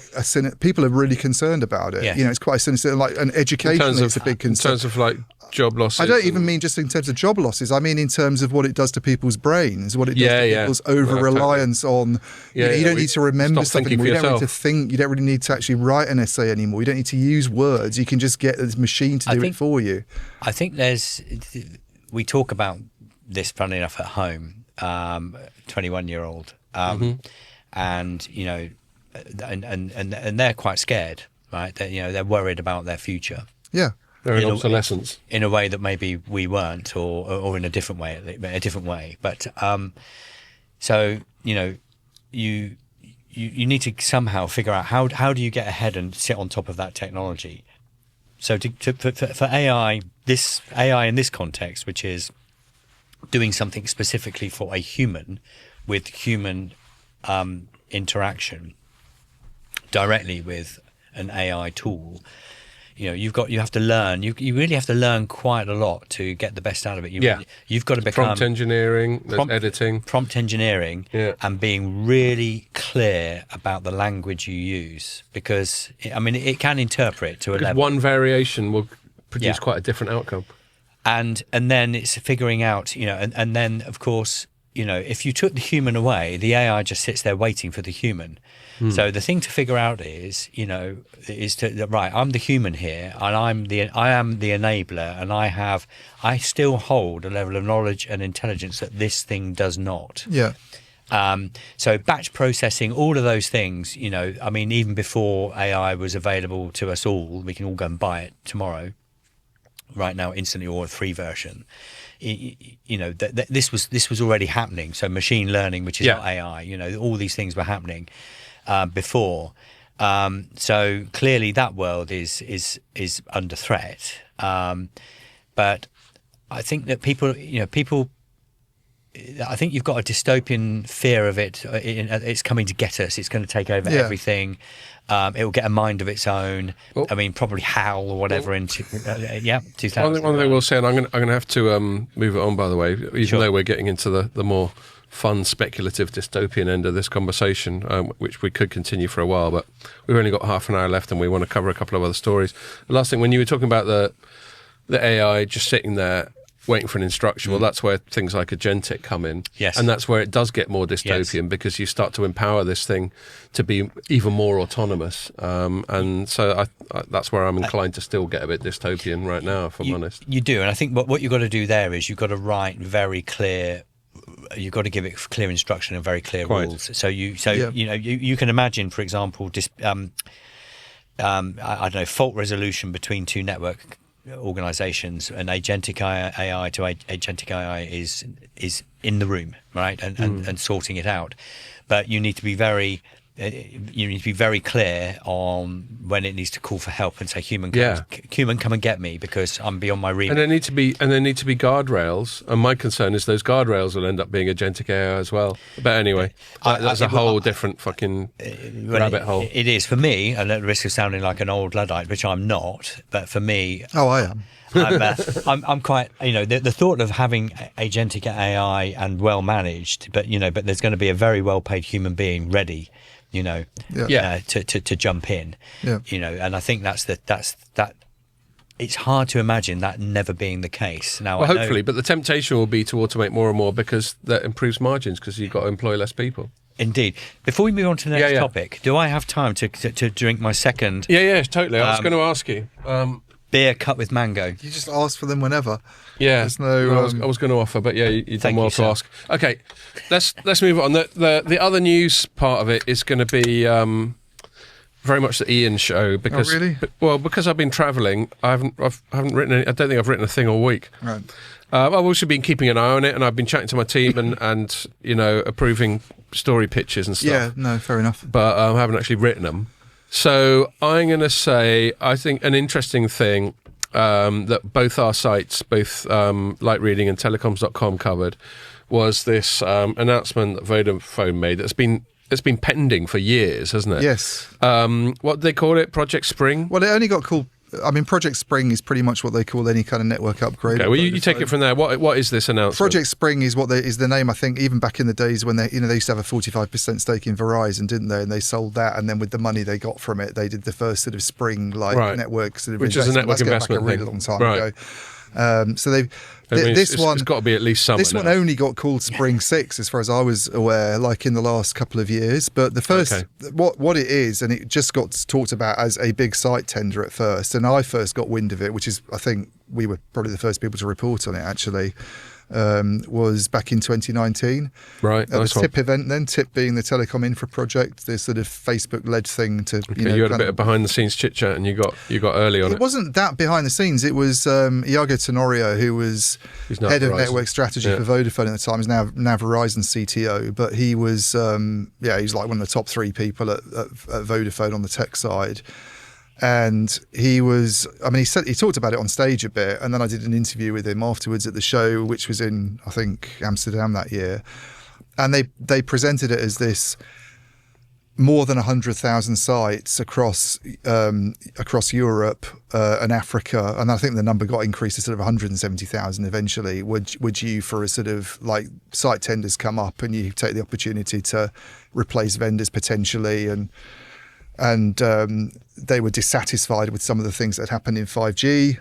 people are really concerned about it. Yes. It's quite sinister. And educationally, it's a big concern. In terms of job losses. I don't even mean just in terms of job losses. I mean in terms of what it does to people's brains, what it does to people's over-reliance on. You don't need to remember something. You don't need to think. You don't really need to actually write an essay anymore. You don't need to use words. You can just get this machine to do it for you. I think we talk about this, funnily enough, at home. 21-year-old, and and they're quite scared, right? They're worried about their future. Yeah. They're in obsolescence. In a way that maybe we weren't, or in a different way. But so you need to somehow figure out how do you get ahead and sit on top of that technology. So for AI, this AI in this context, which is doing something specifically for a human with human interaction directly with an AI tool, you have to learn. You really have to learn quite a lot to get the best out of it. You've got to become prompt engineering, editing, prompt engineering, and being really clear about the language you use, because it can interpret to a level. One variation will produce quite a different outcome. And then it's figuring out, and then of course, if you took the human away, the AI just sits there waiting for the human. So the thing to figure out is I'm the human here, and I am the enabler, and I still hold a level of knowledge and intelligence that this thing does not. Yeah. So batch processing, all of those things, even before AI was available to us all, we can all go and buy it tomorrow. right now instantly, or a free version. This was already happening. So machine learning, which is not AI, all these things were happening before. So clearly that world is under threat. But I think that people, I think you've got a dystopian fear of it. It's coming to get us. It's going to take over everything. It will get a mind of its own. Well, I mean, probably howl or whatever into 2000. One thing we'll say, and I'm going to have to move it on, by the way, even though we're getting into the more fun, speculative, dystopian end of this conversation, which we could continue for a while, but we've only got half an hour left and we want to cover a couple of other stories. The last thing, when you were talking about the AI just sitting there waiting for an instruction, well, that's where things like agentic come in. Yes. And that's where it does get more dystopian, because you start to empower this thing to be even more autonomous. And so that's where I'm inclined to still get a bit dystopian right now, if I'm honest. You do. And I think what you've got to do there is you've got to write very clear, you've got to give it clear instruction and very clear rules. So you can imagine, for example, I don't know, fault resolution between two network organizations. An agentic AI to agentic AI is in the room, right, and sorting it out. But you need to be very clear on when it needs to call for help and say, human, come and get me, because I'm beyond my remit. And there need to be guardrails. And my concern is those guardrails will end up being agentic AI as well. But anyway, that's a whole different fucking rabbit hole. It is for me, and at the risk of sounding like an old Luddite, which I'm not. But for me, I am. I'm quite, the thought of having agentic AI and well managed, but there's going to be a very well paid human being ready, to jump in, and I think that's that. It's hard to imagine that never being the case. Now, well, hopefully, but the temptation will be to automate more and more, because that improves margins, because you've got to employ less people. Indeed. Before we move on to the next topic, do I have time to drink my second? Yeah, totally. I was going to ask you. Beer cut with mango. You just ask for them whenever. Yeah, there's no. I was going to offer, but you've done well to ask. Okay, let's move on. The other news part of it is going to be very much the Ian show, because because I've been travelling, I haven't written any, I don't think I've written a thing all week. Right. I've also been keeping an eye on it, and I've been chatting to my team and approving story pitches and stuff. Yeah, no, fair enough. But I haven't actually written them. So I'm going to say, I think an interesting thing that both our sites, both Light Reading and Telecoms.com covered, was this announcement that Vodafone made that's been pending for years, hasn't it? Yes. What do they call it? Project Spring? Well, it only got called. I mean, Project Spring is pretty much what they call any kind of network upgrade. Okay, well, you take it from there. What is this announcement? Project Spring is is the name, I think, even back in the days when they used to have a 45% stake in Verizon, didn't they? And they sold that, and then with the money they got from it, they did the first sort of Spring network sort of which is a network investment back a really long time ago. So they've this one. It's got to be at least something. This one only got called Spring 6, as far as I was aware, like in the last couple of years. But the first, what it is, and it just got talked about as a big site tender at first. And I first got wind of it, which is, I think we were probably the first people to report on it, actually. Was back in 2019. Right. At the TIP event then, TIP being the Telecom Infra project, this sort of Facebook-led thing to, you had a bit of behind-the-scenes chit-chat and you got early on it. It wasn't that behind the scenes. It was Iago Tenorio, who was head of network strategy for Vodafone at the time, is now Verizon CTO, but he was, he's like one of the top 3 people at Vodafone on the tech side. And he talked about it on stage a bit, and then I did an interview with him afterwards at the show, which was in, I think, Amsterdam that year. And they presented it as this more than 100,000 sites across Europe and Africa, and I think the number got increased to sort of 170,000 eventually. Would you, for a sort of like site tenders come up, and you take the opportunity to replace vendors potentially, and they were dissatisfied with some of the things that happened in 5G,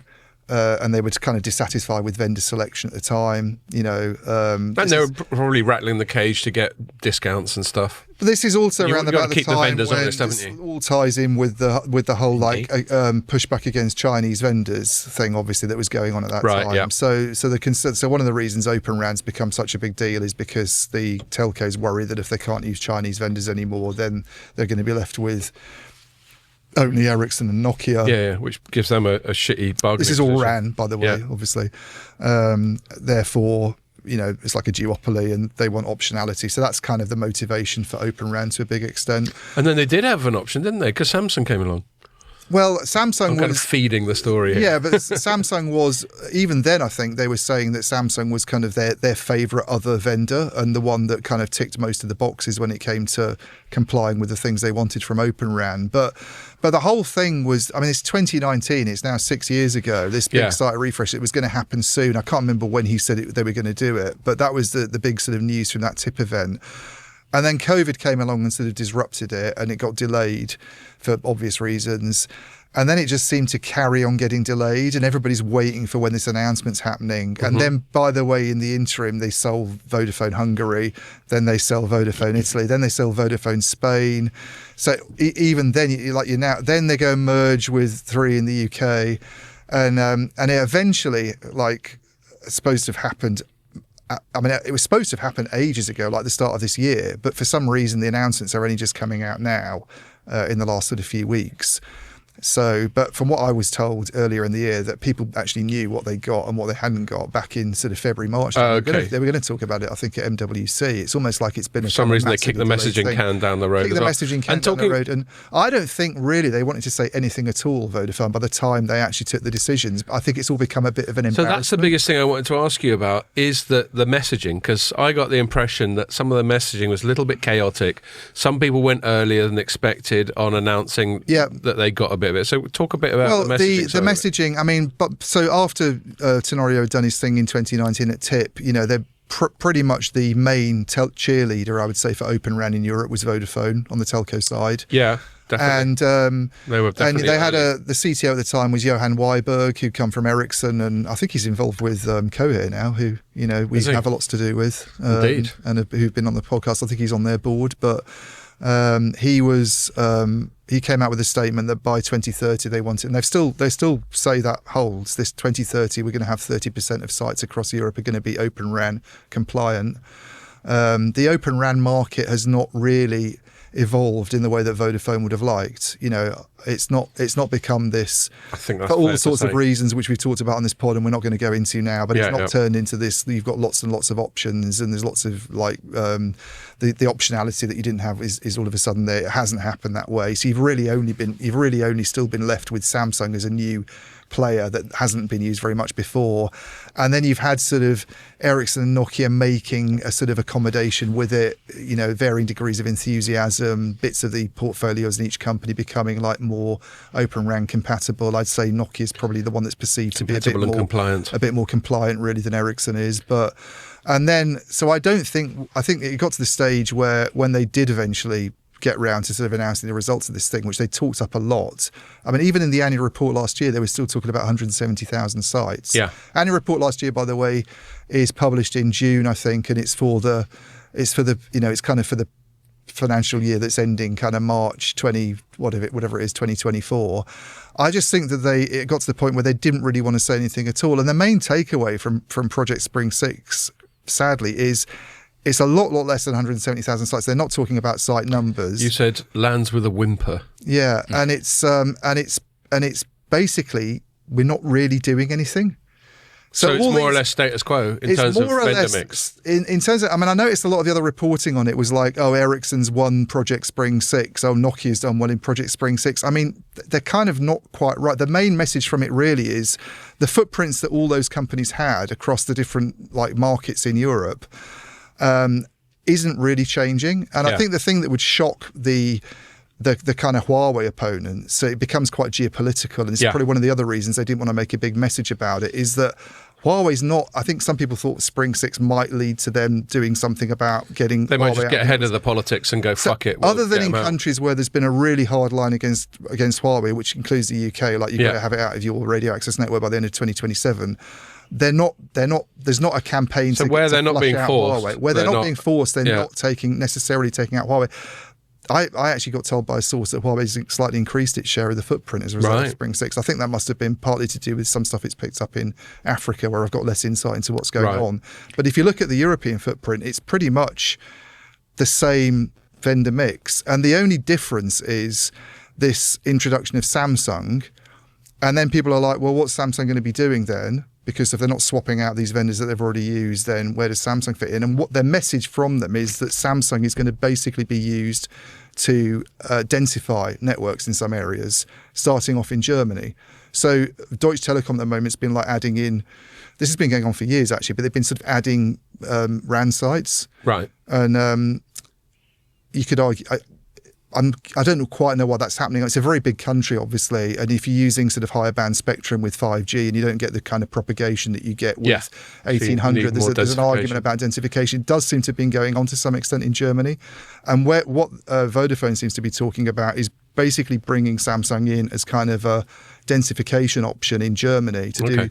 and they were kind of dissatisfied with vendor selection at the time. And they were probably rattling the cage to get discounts and stuff. But this is also around about the time when honest, this all ties in with the whole pushback against Chinese vendors thing, obviously, that was going on at that time. Yeah. So one of the reasons Open RAN's become such a big deal is because the telcos worry that if they can't use Chinese vendors anymore, then they're going to be left with only Ericsson and Nokia. Yeah, which gives them a shitty bargaining This is all position. RAN, by the way, obviously. Therefore, it's like a duopoly and they want optionality. So that's kind of the motivation for Open RAN to a big extent. And then they did have an option, didn't they? Because Samsung came along. Well, Samsung I'm kind of feeding the story here. Yeah, but Samsung was, even then I think they were saying that Samsung was kind of their favourite other vendor and the one that kind of ticked most of the boxes when it came to complying with the things they wanted from Open RAN. But the whole thing was, I mean, it's 2019, it's now 6 years ago, this big site refresh, it was going to happen soon. I can't remember when he said they were going to do it, but that was the big sort of news from that TIP event. And then COVID came along and sort of disrupted it and it got delayed for obvious reasons. And then it just seemed to carry on getting delayed and everybody's waiting for when this announcement's happening. Mm-hmm. And then, by the way, in the interim, they sell Vodafone Hungary, then they sell Vodafone Italy, then they sell Vodafone Spain. So even then, then they go and merge with Three in the UK. And it eventually, it's supposed to have happened. I mean, it was supposed to have happened ages ago, like the start of this year, but for some reason the announcements are only just coming out now in the last sort of few weeks. So, but from what I was told earlier in the year, that people actually knew what they got and what they hadn't got back in sort of February, March. Okay. They were going to talk about it, I think, at MWC. It's almost like it's been for some reason they kicked the messaging can down the road. And I don't think really they wanted to say anything at all, Vodafone, by the time they actually took the decisions. I think it's all become a bit of an embarrassment. So that's the biggest thing I wanted to ask you about is the messaging, because I got the impression that some of the messaging was a little bit chaotic. Some people went earlier than expected on announcing that they got a bit of it. So talk a bit about the messaging. The messaging, I mean, so after Tenorio had done his thing in 2019 at TIP, they're pretty much the main cheerleader, I would say, for Open RAN in Europe was Vodafone on the telco side. Yeah. Definitely. And they were definitely and they had the CTO at the time was Johan Weiberg, who'd come from Ericsson, and I think he's involved with Cohere now, who we have a lot to do with. Indeed. And who've been on the podcast. I think he's on their board, but he came out with a statement that by 2030 they want it, and they still say that holds. This 2030, we're going to have 30% of sites across Europe are going to be Open RAN compliant. The Open RAN market has not really evolved in the way that Vodafone would have liked. It's not become this, I think that's for all sorts of reasons which we've talked about on this pod and we're not going to go into now, but it's not turned into this. You've got lots and lots of options and there's lots of the optionality that you didn't have is all of a sudden there. It hasn't happened that way. So you've really only still been left with Samsung as a new player that hasn't been used very much before, and then you've had sort of Ericsson and Nokia making a sort of accommodation with it, varying degrees of enthusiasm, bits of the portfolios in each company becoming like more Open RAN compatible. I'd say Nokia is probably the one that's perceived to be a bit more compliant really than Ericsson is, and then so I think it got to the stage where when they did eventually get round to sort of announcing the results of this thing, which they talked up a lot. I mean, even in the annual report last year, they were still talking about 170,000 sites. Yeah. Annual report last year, by the way, is published in June, I think, and it's kind of for the financial year that's ending kind of March 2024. I just think that it got to the point where they didn't really want to say anything at all. And the main takeaway from Project Spring 6, sadly, is it's a lot less than 170,000 sites. They're not talking about site numbers. You said lands with a whimper. Yeah, and it's basically we're not really doing anything. So it's more or less status quo in terms of vendor mix. In terms of, I mean, I noticed a lot of the other reporting on it was like, oh, Ericsson's won Project Spring 6. Oh, Nokia's done one in Project Spring 6. I mean, they're kind of not quite right. The main message from it really is the footprints that all those companies had across the different markets in Europe isn't really changing. And I think the thing that would shock the kind of Huawei opponents, so it becomes quite geopolitical, and it's probably one of the other reasons they didn't want to make a big message about it, is that Huawei's not, I think some people thought Spring 6 might lead to them doing something about getting They might Huawei just get ahead of the politics and go, fuck it. Other than in countries where there's been a really hard line against Huawei, which includes the UK, like you've got to have it out of your radio access network by the end of 2027, there's not a campaign so where they're not being forced. Huawei. Where they're not being forced, they're not necessarily taking out Huawei. I actually got told by a source that Huawei's slightly increased its share of the footprint as a result of Spring 6. I think that must have been partly to do with some stuff it's picked up in Africa, where I've got less insight into what's going on. But if you look at the European footprint, it's pretty much the same vendor mix. And the only difference is this introduction of Samsung, and then people are like, well, what's Samsung going to be doing then? Because if they're not swapping out these vendors that they've already used, then where does Samsung fit in? And what their message from them is that Samsung is going to basically be used to densify networks in some areas, starting off in Germany. So Deutsche Telekom at the moment has been like adding in, this has been going on for years actually, but they've been sort of adding RAN sites. Right. And you could argue, I don't quite know why that's happening. It's a very big country, obviously, and if you're using sort of higher band spectrum with 5G and you don't get the kind of propagation that you get with 1800, there's an argument about densification. It does seem to have been going on to some extent in Germany. And what Vodafone seems to be talking about is basically bringing Samsung in as kind of a densification option in Germany to do.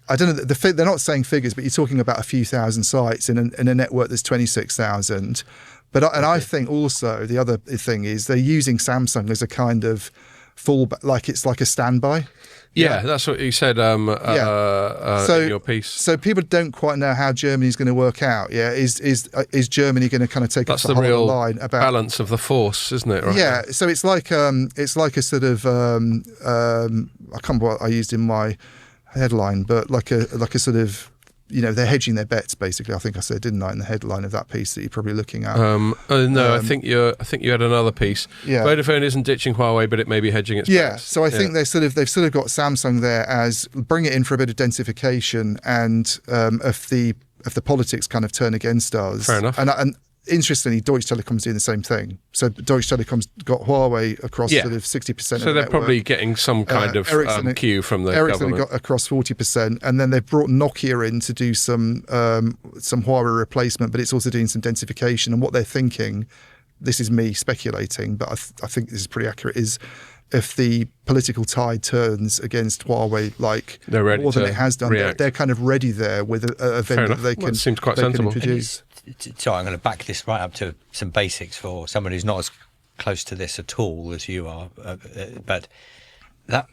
I don't know, they're not saying figures, but you're talking about a few thousand sites in a network that's 26,000. But I think also the other thing is they're using Samsung as a kind of fallback, like it's like a standby. Yeah, that's what you said in your piece. So people don't quite know how Germany's going to work out. Yeah, is Germany going to kind of take that's up the real line about balance of the force, isn't it? Right? Yeah. So it's like a sort of I can't remember what I used in my headline, but like a sort of, they're hedging their bets, basically. I think I said, didn't I, in the headline of that piece that you're probably looking at? I think you had another piece. Yeah. Vodafone isn't ditching Huawei, but it may be hedging its bets. Yeah. So I think they've sort of got Samsung there as bring it in for a bit of densification, and if the politics kind of turn against us. Fair enough. And interestingly, Deutsche Telekom's doing the same thing. So Deutsche Telekom's got Huawei across sort of 60% of the So they're network. probably getting some kind of cue from the Ericsson government. got across 40%, and then they've brought Nokia in to do some Huawei replacement, but it's also doing some densification. And what they're thinking, this is me speculating, but I think this is pretty accurate, is if the political tide turns against Huawei, like more than it has done, they're kind of ready there with a vendor that they can, seems quite they can sensible. introduce. So I'm going to back this right up to some basics for someone who's not as close to this at all as you are. But that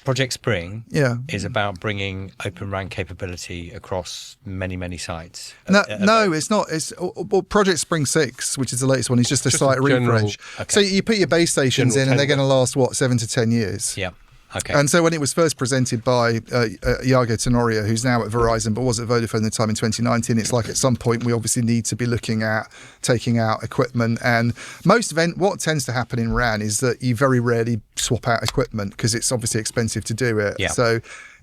Project Spring is about bringing Open RAN capability across many, many sites. No, it's not. It's Project Spring 6, which is the latest one, is just a site refresh. Okay. So you put your base stations in and they're going to last, 7 to 10 years? Yeah. Okay. And so when it was first presented by Iago Tenorio, who's now at Verizon but was at Vodafone at the time in 2019, it's like at some point we obviously need to be looking at taking out equipment. And what tends to happen in RAN is that you very rarely swap out equipment because it's obviously expensive to do it. Yeah. So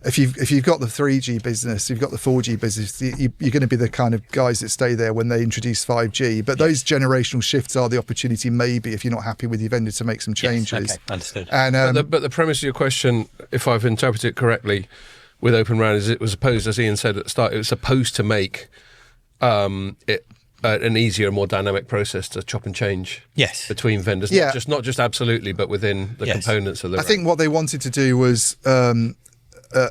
if you've got the 3G business, you've got the 4G business, you're going to be the kind of guys that stay there when they introduce 5G. But those generational shifts are the opportunity, maybe, if you're not happy with your vendor, to make some changes. Yes, okay, understood. And, but the premise of your question, if I've interpreted it correctly, with Open RAN, is it was supposed, as Ian said at the start, it was supposed to make it an easier, more dynamic process to chop and change between vendors. Yeah. Not just absolutely, but within the components of the RAN. I think what they wanted to do was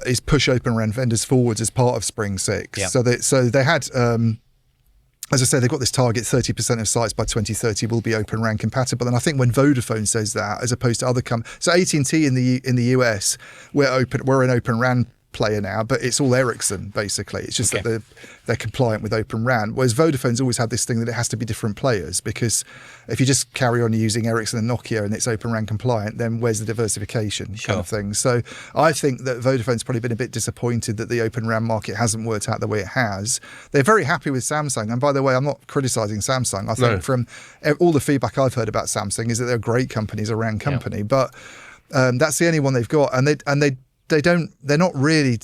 is push Open RAN vendors forwards as part of Spring 6. Yeah. So they had, as I said, they've got this target: 30% of sites by 2030 will be Open RAN compatible. And I think when Vodafone says that, as opposed to other so AT&T in the US, we're an Open RAN player now, but it's all Ericsson basically. It's just that they're compliant with Open RAN, whereas Vodafone's always had this thing that it has to be different players, because if you just carry on using Ericsson and Nokia and it's Open RAN compliant, then where's the diversification kind of thing? So I think that Vodafone's probably been a bit disappointed that the Open RAN market hasn't worked out the way it has. They're very happy with Samsung, and by the way, I'm not criticising Samsung. I think from all the feedback I've heard about Samsung is that they're a great company, a RAN company, but that's the only one they've got, and they're not really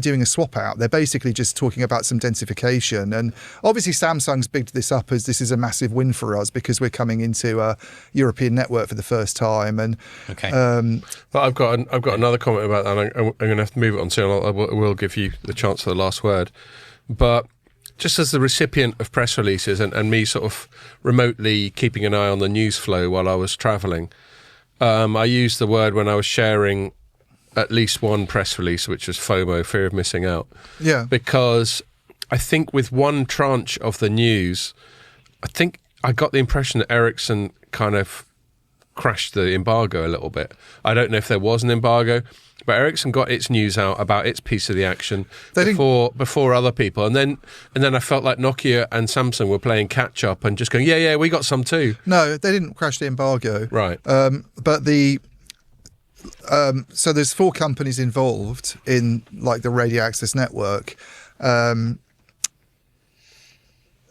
doing a swap out. They're basically just talking about some densification. And obviously Samsung's bigged this up as this is a massive win for us because we're coming into a European network for the first time. And but I've got another comment about that, and I'm going to have to move it on soon. I will give you the chance for the last word. But just as the recipient of press releases and me sort of remotely keeping an eye on the news flow while I was travelling, I used the word when I was sharing at least one press release, which was FOMO, fear of missing out. Yeah. Because I think with one tranche of the news, I think I got the impression that Ericsson kind of crashed the embargo a little bit. I don't know if there was an embargo, but Ericsson got its news out about its piece of the action before other people, and then I felt like Nokia and Samsung were playing catch up and just going, yeah, we got some too. No, they didn't crash the embargo, right? But so there's 4 companies involved in like the radio access network.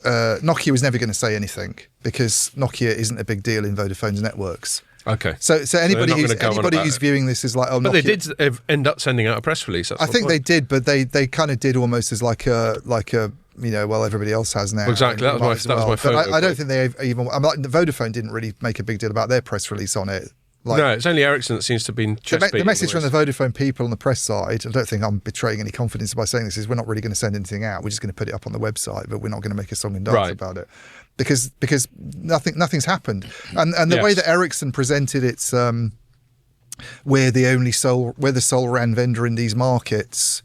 Nokia was never going to say anything because Nokia isn't a big deal in Vodafone's networks. Okay. So anybody who's viewing this is like, oh, but Nokia. they did end up sending out a press release. I think they did, but they kind of did almost as like a everybody else has now. Exactly. That was my photo. But I don't think they even. Vodafone didn't really make a big deal about their press release on it. No, it's only Ericsson that seems to have been the message from the Vodafone people on the press side, I don't think I'm betraying any confidence by saying this, is we're not really going to send anything out. We're just going to put it up on the website, but we're not going to make a song and dance about it. Because nothing's happened. And the way that Ericsson presented its we're the sole RAN vendor in these markets.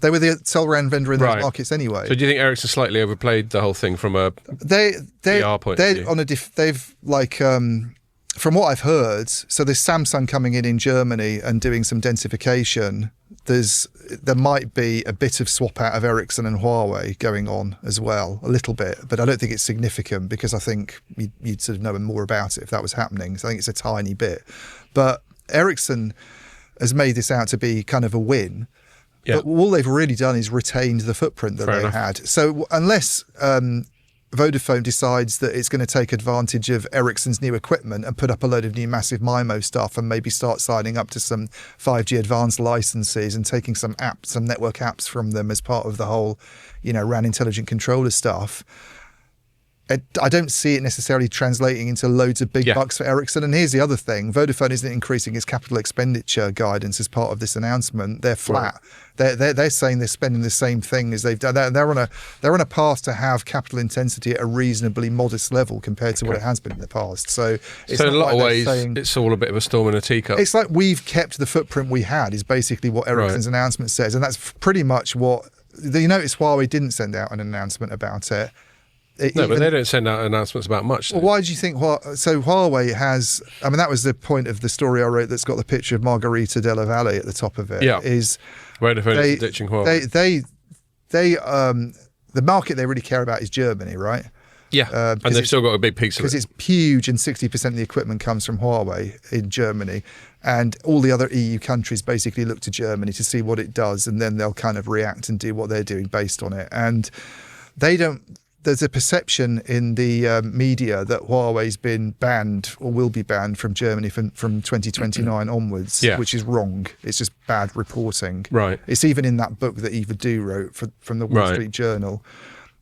They were the sole RAN vendor in those markets anyway. So do you think Ericsson slightly overplayed the whole thing from a PR point of view? From what I've heard, so there's Samsung coming in Germany and doing some densification. There might be a bit of swap out of Ericsson and Huawei going on as well, a little bit, but I don't think it's significant because I think you'd sort of know more about it if that was happening. So I think it's a tiny bit. But Ericsson has made this out to be kind of a win. Yeah. But all they've really done is retained the footprint that they had. So unless Vodafone decides that it's going to take advantage of Ericsson's new equipment and put up a load of new massive MIMO stuff and maybe start signing up to some 5G advanced licenses and taking some network apps from them as part of the whole, RAN intelligent controller stuff. I don't see it necessarily translating into loads of big bucks for Ericsson. And here's the other thing. Vodafone isn't increasing its capital expenditure guidance as part of this announcement. They're flat. Right. They're saying they're spending the same thing as they've done. They're on a path to have capital intensity at a reasonably modest level compared to what it has been in the past. So in a lot of ways, it's all a bit of a storm in a teacup. It's like we've kept the footprint we had is basically what Ericsson's announcement says. And that's pretty much what... You notice Huawei didn't send out an announcement about it. No, but they don't send out announcements about much. Well, why do you think? So Huawei has. I mean, that was the point of the story I wrote. That's got the picture of Margarita della Valle at the top of it. Yeah, is Vodafone is ditching Huawei. The market they really care about is Germany, right? Yeah, and they've still got a big piece of it because it's huge, and 60% of the equipment comes from Huawei in Germany, and all the other EU countries basically look to Germany to see what it does, and then they'll kind of react and do what they're doing based on it, and they don't. There's a perception in the media that Huawei's been banned or will be banned from Germany from 2029 onwards, which is wrong. It's just bad reporting. Right. It's even in that book that Eva Du wrote from the Wall Street Journal.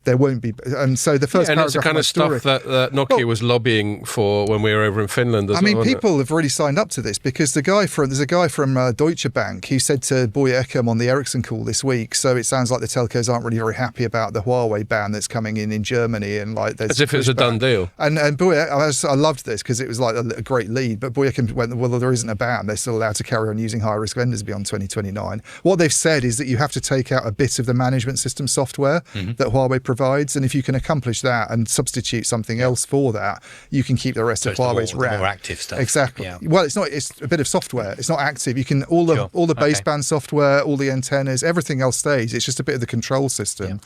There won't be, and so the first and paragraph it's the kind of stuff that Nokia was lobbying for when we were over in Finland. People have really signed up to this because there's a guy from Deutsche Bank who said to Boye Ekam on the Ericsson call this week. So it sounds like the telcos aren't really very happy about the Huawei ban that's coming in Germany, and like there's as if it was a done deal. And Boye, I loved this because it was like a great lead. But Boye Ekam went, well, there isn't a ban. They're still allowed to carry on using high risk vendors beyond 2029. What they've said is that you have to take out a bit of the management system software that Huawei provides, and if you can accomplish that and substitute something else for that, you can keep the rest of Huawei's RAM. The more active stuff. Exactly. Yeah. Well, it's not. It's a bit of software. It's not active. You can all the baseband software, all the antennas, everything else stays. It's just a bit of the control system. Yeah.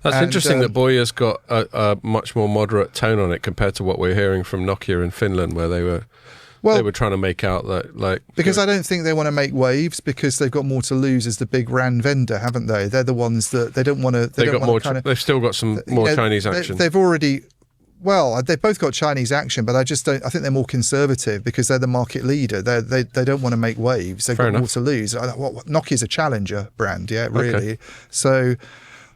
That's interesting that Boye's got a much more moderate tone on it compared to what we're hearing from Nokia in Finland, where they were trying to make out that because I don't think they want to make waves because they've got more to lose as the big RAN vendor, haven't they? They're the ones that they don't want to. They've still got some more Chinese action. They've already. Well, they've both got Chinese action, but I just don't. I think they're more conservative because they're the market leader. They don't want to make waves. They've got more to lose. Nokia's a challenger brand, really. Okay. So.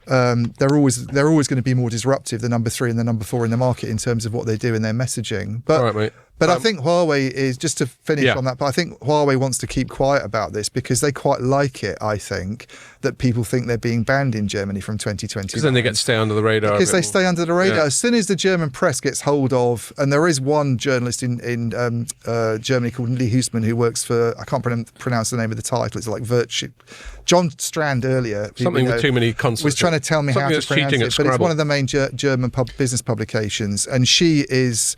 They're always going to be more disruptive, the number 3 and the number 4 in the market in terms of what they do in their messaging. But, all right, mate. But I think Huawei is, just to finish on that, but I think Huawei wants to keep quiet about this because they quite like it, I think, that people think they're being banned in Germany from 2020. Because then they get to stay under the radar. Because they stay under the radar. As soon as the German press gets hold of, and there is one journalist in Germany called Lee Husman who works for, I can't pronounce the name of the title, it's like Virtue. John Strand earlier, something with too many consonants, was trying to tell me how to pronounce it, but it's one of the main German business publications, and she is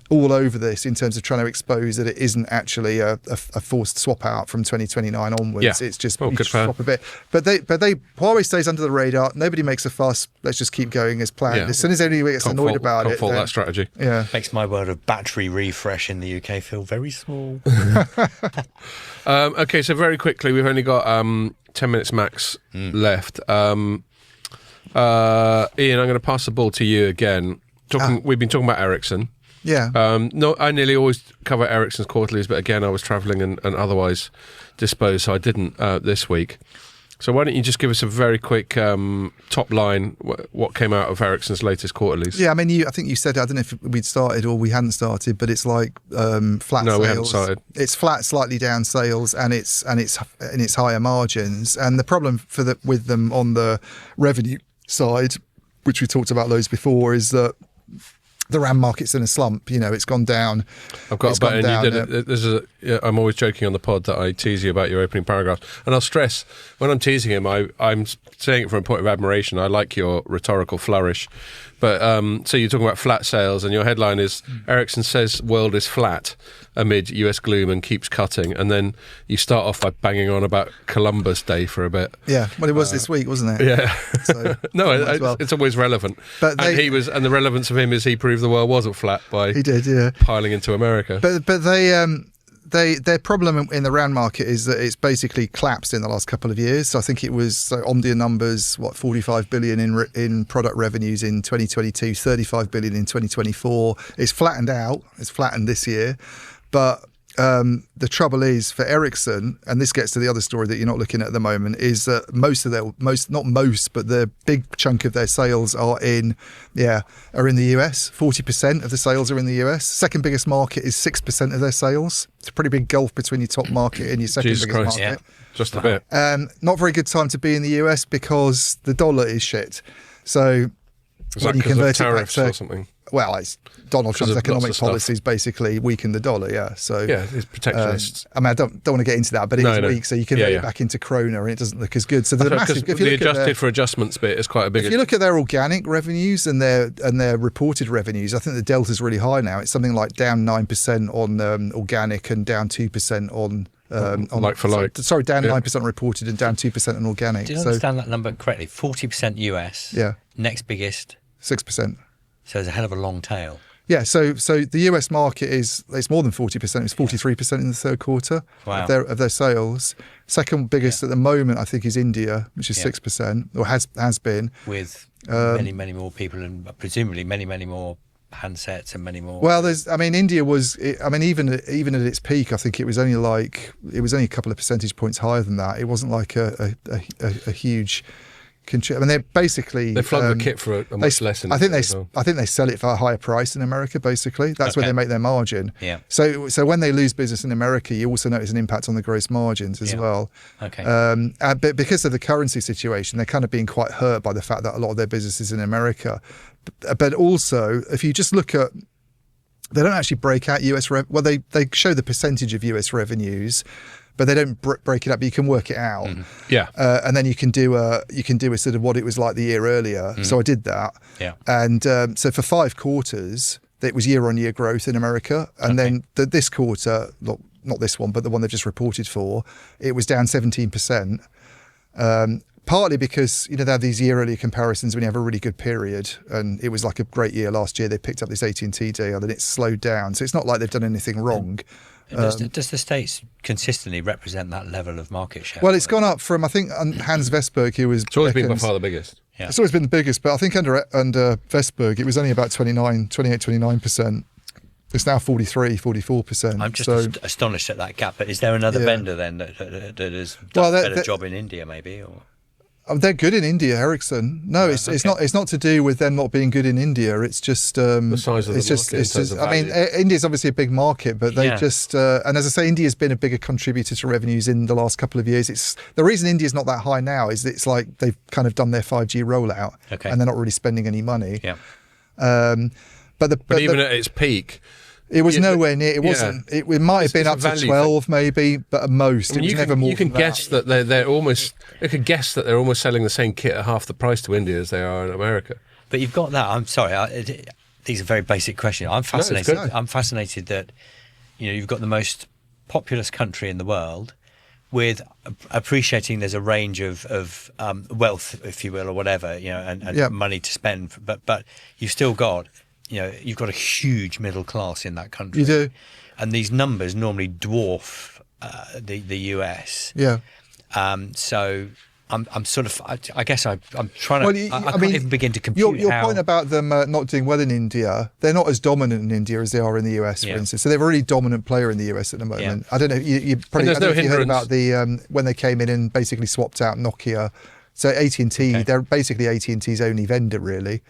all over this in terms of trying to expose that it isn't actually a forced swap out from 2029 onwards. Yeah. It's just Well, you good just swap a bit. But Huawei stays under the radar. Nobody makes a fuss. Let's just keep going as planned. Yeah. As soon as anybody gets annoyed about it, can't fault that strategy. Yeah. Makes my world of battery refresh in the UK feel very small. Okay, so very quickly, we've only got 10 minutes max left. Ian, I'm going to pass the ball to you again. We've been talking about Ericsson. Yeah. No, I nearly always cover Ericsson's quarterlies, but again, I was travelling and otherwise disposed, so I didn't this week. So why don't you just give us a very quick top line, what came out of Ericsson's latest quarterlies? Yeah, I mean, I think you said, I don't know if we'd started or we hadn't started, but it's like flat No, sales. we haven't started. It's flat, slightly down sales, and it's higher margins. And the problem with them on the revenue side, which we talked about loads before, is that the RAM market's in a slump. It's gone down. I've got a button. I'm always joking on the pod that I tease you about your opening paragraph. And I'll stress, when I'm teasing him, I'm saying it from a point of admiration. I like your rhetorical flourish. But so you're talking about flat sales, and your headline is Ericsson says world is flat amid US gloom and keeps cutting. And then you start off by banging on about Columbus Day for a bit. Yeah, well, it was this week, wasn't it? Yeah. So, no, it's always relevant. But and the relevance of him is he proved the world wasn't flat by he did, yeah, piling into America. But their problem in the RAN market is that it's basically collapsed in the last couple of years. So I think it was Omdia numbers, 45 billion in product revenues in 2022, 35 billion in 2024. It's flattened out. It's flattened this year, but the trouble is for Ericsson, and this gets to the other story that you're not looking at the moment, is that but the big chunk of their sales are in the US. 40% of the sales are in the US. Second biggest market is 6% of their sales. It's a pretty big gulf between your top market and your second biggest market. Yeah. Just a bit. Not very good time to be in the US because the dollar is shit. So when you convert it back to, or something? Well, it's Donald Trump's economic policies basically weaken the dollar, yeah. So it's protectionist. I mean, I don't want to get into that, but it is weak, so you convert it back into krona, and it doesn't look as good. So the massive, if you the look adjusted for adjustments bit is quite a big. If you look at their organic revenues and their reported revenues, I think the delta's really high now. It's something like down 9% on organic and down 2% on like for like. Sorry, down 9% reported and down 2% on organic. Do you understand that number correctly? 40% US. Yeah. Next biggest 6%. So there's a hell of a long tail. Yeah, so the US market it's more than 40%. It's 43% in the third quarter of their sales. Second biggest at the moment, I think, is India, which is 6%, or has been. With many more people and presumably many more handsets and many more. Well, India was. Even at its peak, I think it was only a couple of percentage points higher than that. It wasn't like a huge. They're basically they flog the kit for a much less. I think they sell it for a higher price in America. Basically, that's where they make their margin. Yeah. So when they lose business in America, you also notice an impact on the gross margins as well. Okay. But because of the currency situation, they're kind of being quite hurt by the fact that a lot of their business is in America. But also, if you just look at, they don't actually break out US well, they show the percentage of US revenues, but they don't break it up. But you can work it out. Mm-hmm. Yeah, and then you can do a sort of what it was like the year earlier. Mm-hmm. So I did that. Yeah, and so for 5 quarters, it was year-on-year growth in America, and then this quarter, not this one, but the one they've just reported for, it was down 17%. Partly because they have these year-earlier comparisons when you have a really good period, and it was like a great year last year. They picked up this AT&T deal, and it slowed down. So it's not like they've done anything wrong. Does the States consistently represent that level of market share? Well, it's gone up from, I think, Hans Vestberg, who was... It's always been by far the biggest. Yeah. It's always been the biggest, but I think under Vestberg, it was only about 29%. It's now 44%. I'm just astonished at that gap. But is there another vendor then that has done a better job in India, maybe? Or? They're good in India, Ericsson. No, it's not to do with them not being good in India. It's just the size of the market. India's obviously a big market, but they just and as I say, India's been a bigger contributor to revenues in the last couple of years. It's the reason India's not that high now is it's like they've kind of done their 5G rollout, and they're not really spending any money. Yeah. But even at its peak. It was nowhere near. It wasn't. It might have been up to 12, maybe, but at most, it was never more. You can guess that they're almost. You can guess that they're almost selling the same kit at half the price to India as they are in America. But you've got that. I'm sorry. these are very basic questions. I'm fascinated. I'm fascinated that you've got the most populous country in the world, with appreciating there's a range of wealth, if you will, or whatever, and money to spend. But you've still got, you've got a huge middle class in that country. You do, and these numbers normally dwarf the US. Yeah. So I'm sort of, I guess I'm trying to, I can't even begin to compute your point about them not doing well in India, they're not as dominant in India as they are in the US, for instance. So they're a really dominant player in the US at the moment. I don't know, you probably you heard about the when they came in and basically swapped out Nokia. So AT&T, they're basically AT&T's only vendor, really.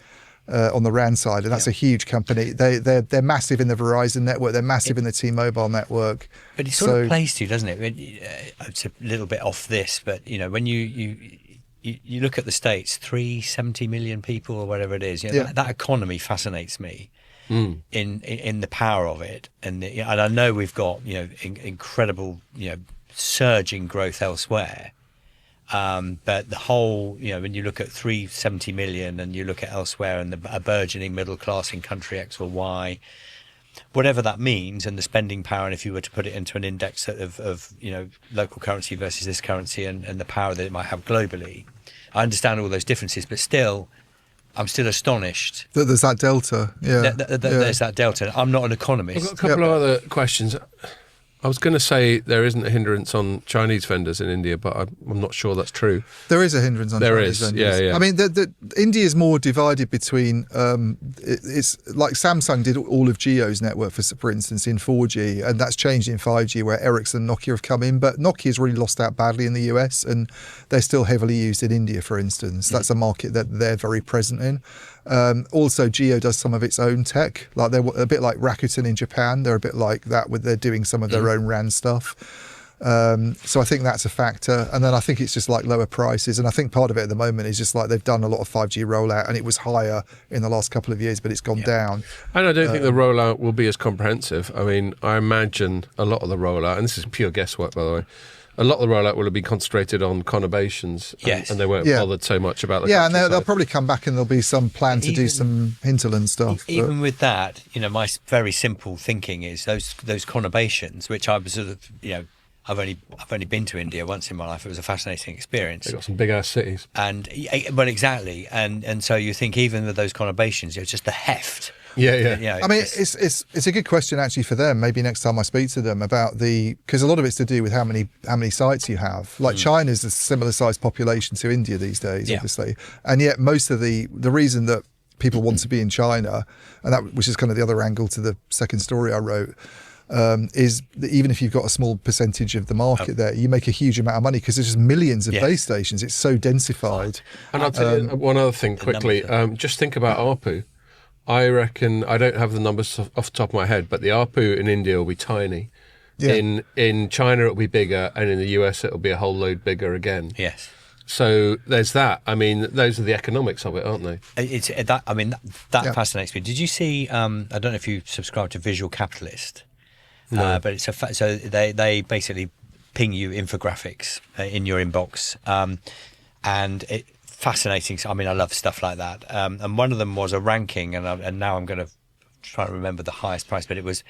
On the RAN side, and that's a huge company. They're massive in the Verizon network. They're massive in the T-Mobile network. But it sort of plays to you, doesn't it? It's a little bit off this, but when you look at the States, 370 million people or whatever it is, that economy fascinates me in the power of it, and I know we've got incredible surging growth elsewhere. But the whole, when you look at 370 million and you look at elsewhere and a burgeoning middle class in country X or Y, whatever that means, and the spending power, and if you were to put it into an index of local currency versus this currency and the power that it might have globally, I understand all those differences, but still, I'm still astonished. That there's that delta, There's that delta. I'm not an economist. I've got a couple of other questions. I was going to say there isn't a hindrance on Chinese vendors in India, but I'm not sure that's true. There is a hindrance on Chinese vendors. Yeah. I mean, India is more divided between. It's like Samsung did all of Jio's network, for instance, in 4G, and that's changed in 5G, where Ericsson and Nokia have come in. But Nokia's really lost out badly in the US, and they're still heavily used in India, for instance. That's a market that they're very present in. Also, Jio does some of its own tech, like they're a bit like Rakuten in Japan. They're a bit like that, with they're doing some of their own RAN stuff. So I think that's a factor, and then I think it's just like lower prices, and I think part of it at the moment is just like they've done a lot of 5G rollout, and it was higher in the last couple of years, but it's gone down. And I don't think the rollout will be as comprehensive. I mean, I imagine a lot of the rollout, and this is pure guesswork, by the way, a lot of the rollout will have been concentrated on conurbations, and they weren't bothered so much about the and they'll probably come back and there'll be some plan to do some hinterland stuff. Even with that, my very simple thinking is those conurbations, which I was sort of, I've only been to India once in my life. It was a fascinating experience. They've got some big ass cities, exactly, and so you think even with those conurbations, just the heft. I mean, it's a good question actually for them. Maybe next time I speak to them about because a lot of it's to do with how many sites you have. Like China's a similar sized population to India these days, obviously, and yet most of the reason that people want to be in China, and that which is kind of the other angle to the second story I wrote. Is that even if you've got a small percentage of the market there, you make a huge amount of money because there's just millions of base stations. It's so densified. And I'll tell you one other thing quickly. Just think about ARPU. I reckon, I don't have the numbers off the top of my head, but the ARPU in India will be tiny. Yeah. In China it'll be bigger, and in the US it'll be a whole load bigger again. Yes. So there's that. I mean, those are the economics of it, aren't they? That fascinates me. Did you see? I don't know if you subscribe to Visual Capitalist. No. But it's so they basically ping you infographics in your inbox, and it fascinating. I mean, I love stuff like that. And one of them was a ranking, and now I'm going to try to remember the highest price, but it was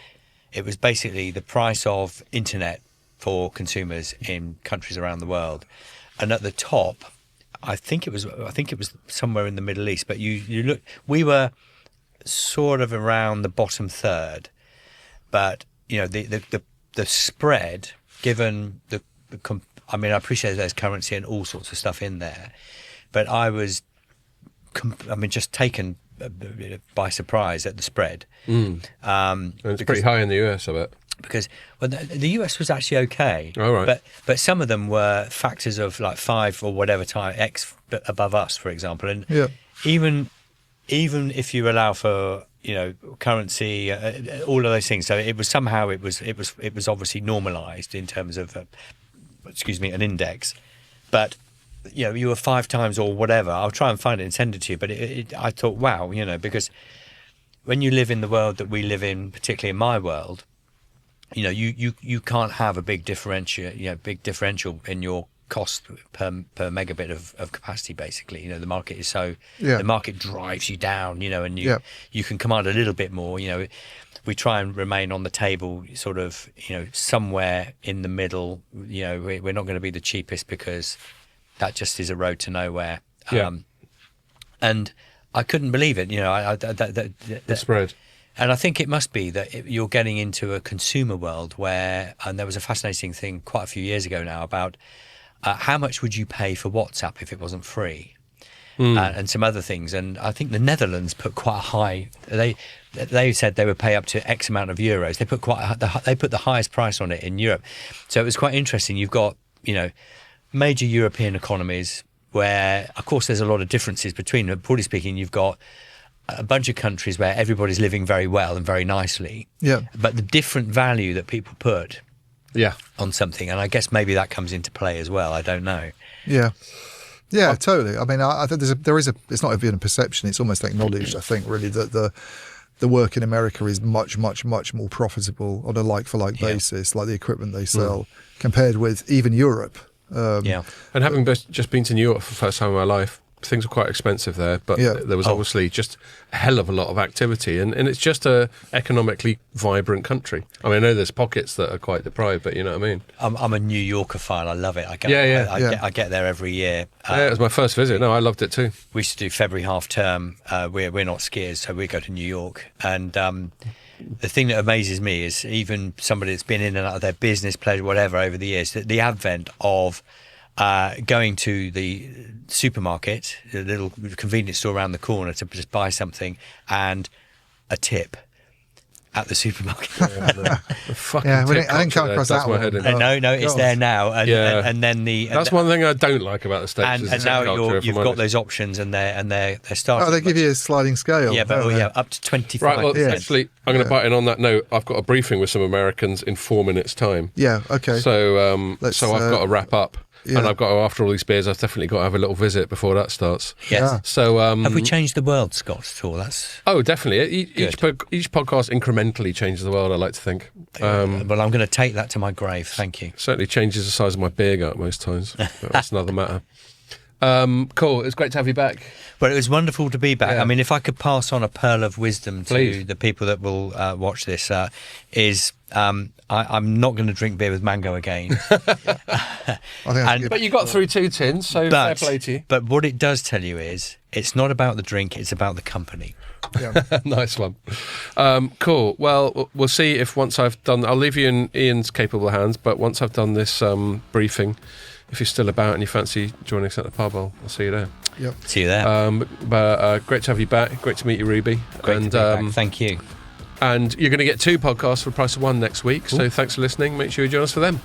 basically the price of internet for consumers in countries around the world, and at the top, I think it was somewhere in the Middle East. But you look, we were sort of around the bottom third, but the spread, given I mean, I appreciate there's currency and all sorts of stuff in there, but I was, just taken by surprise at the spread. And it's pretty high in the US, I bet. Because the US was actually okay. Oh, right. But some of them were factors of like 5 or whatever time X above us, for example. And even if you allow for currency, all of those things. So it was obviously normalised in terms of, an index. But you were 5 times or whatever. I'll try and find it and send it to you. But I thought, wow, because when you live in the world that we live in, particularly in my world, you can't have a big differential in your cost per megabit of capacity. Basically, the market is the market drives you down, and you can command a little bit more. We try and remain on the table, sort of, somewhere in the middle. We're not going to be the cheapest because that just is a road to nowhere. And I couldn't believe it. The spread. And I think it must be that you're getting into a consumer world where, and there was a fascinating thing quite a few years ago now about how much would you pay for WhatsApp if it wasn't free, and some other things. And I think the Netherlands put quite a high. They said they would pay up to X amount of euros. They put the highest price on it in Europe. So it was quite interesting. You've got major European economies where, of course, there's a lot of differences between them. Broadly speaking, you've got a bunch of countries where everybody's living very well and very nicely. Yeah. But the different value that people put on something, and I guess maybe that comes into play as well. I don't know. Yeah. Yeah, totally. I mean, I think it's not even a perception, it's almost acknowledged, I think, really, that the work in America is much, much, much more profitable on a like-for-like basis, like the equipment they sell, compared with even Europe. And having just been to New York for the first time in my life, things were quite expensive there, but there was obviously just a hell of a lot of activity, and it's just a economically vibrant country. I mean, I know there's pockets that are quite deprived, but you know what I mean. I'm a New Yorker fan. I love it. I get there every year. It was my first visit. No, I loved it too. We used to do February half term. We're not skiers, so we go to New York, and the thing that amazes me is even somebody that's been in and out of their business, pleasure, whatever, over the years, that the advent of going to the supermarket, the little convenience store around the corner, to just buy something, and a tip at the supermarket. I didn't come across that one. No, it's there now. And then that's one thing I don't like about the States. And now you've got those options, and they're starting. Oh, they give you a sliding scale. Yeah, but up to 25%. Right. Well, actually, I'm going to butt in on that note. I've got a briefing with some Americans in 4 minutes' time. Yeah. Okay. So, so I've got to wrap up. And I've got to, after all these beers, I've definitely got to have a little visit before that starts. Yes. Yeah. So, have we changed the world, Scott, at all? Definitely. Each podcast incrementally changes the world, I like to think. Well, I'm going to take that to my grave. Thank you. Certainly changes the size of my beer gut most times. But that's another matter. Cool. It's great to have you back. Well, it was wonderful to be back. Yeah. I mean, if I could pass on a pearl of wisdom to the people that will watch this, is I'm not going to drink beer with mango again. But you got through 2 tins, so fair play to you. But what it does tell you is it's not about the drink, it's about the company. Yeah. Nice one. Cool. Well, we'll see if once I've done... I'll leave you in Ian's capable hands, but once I've done this briefing, if you're still about and you fancy joining us at the pub, I'll see you there. Yep. See you there. But great to have you back. Great to meet you, Ruby. Great to be back. Thank you. And you're going to get 2 podcasts for the price of 1 next week. So thanks for listening. Make sure you join us for them.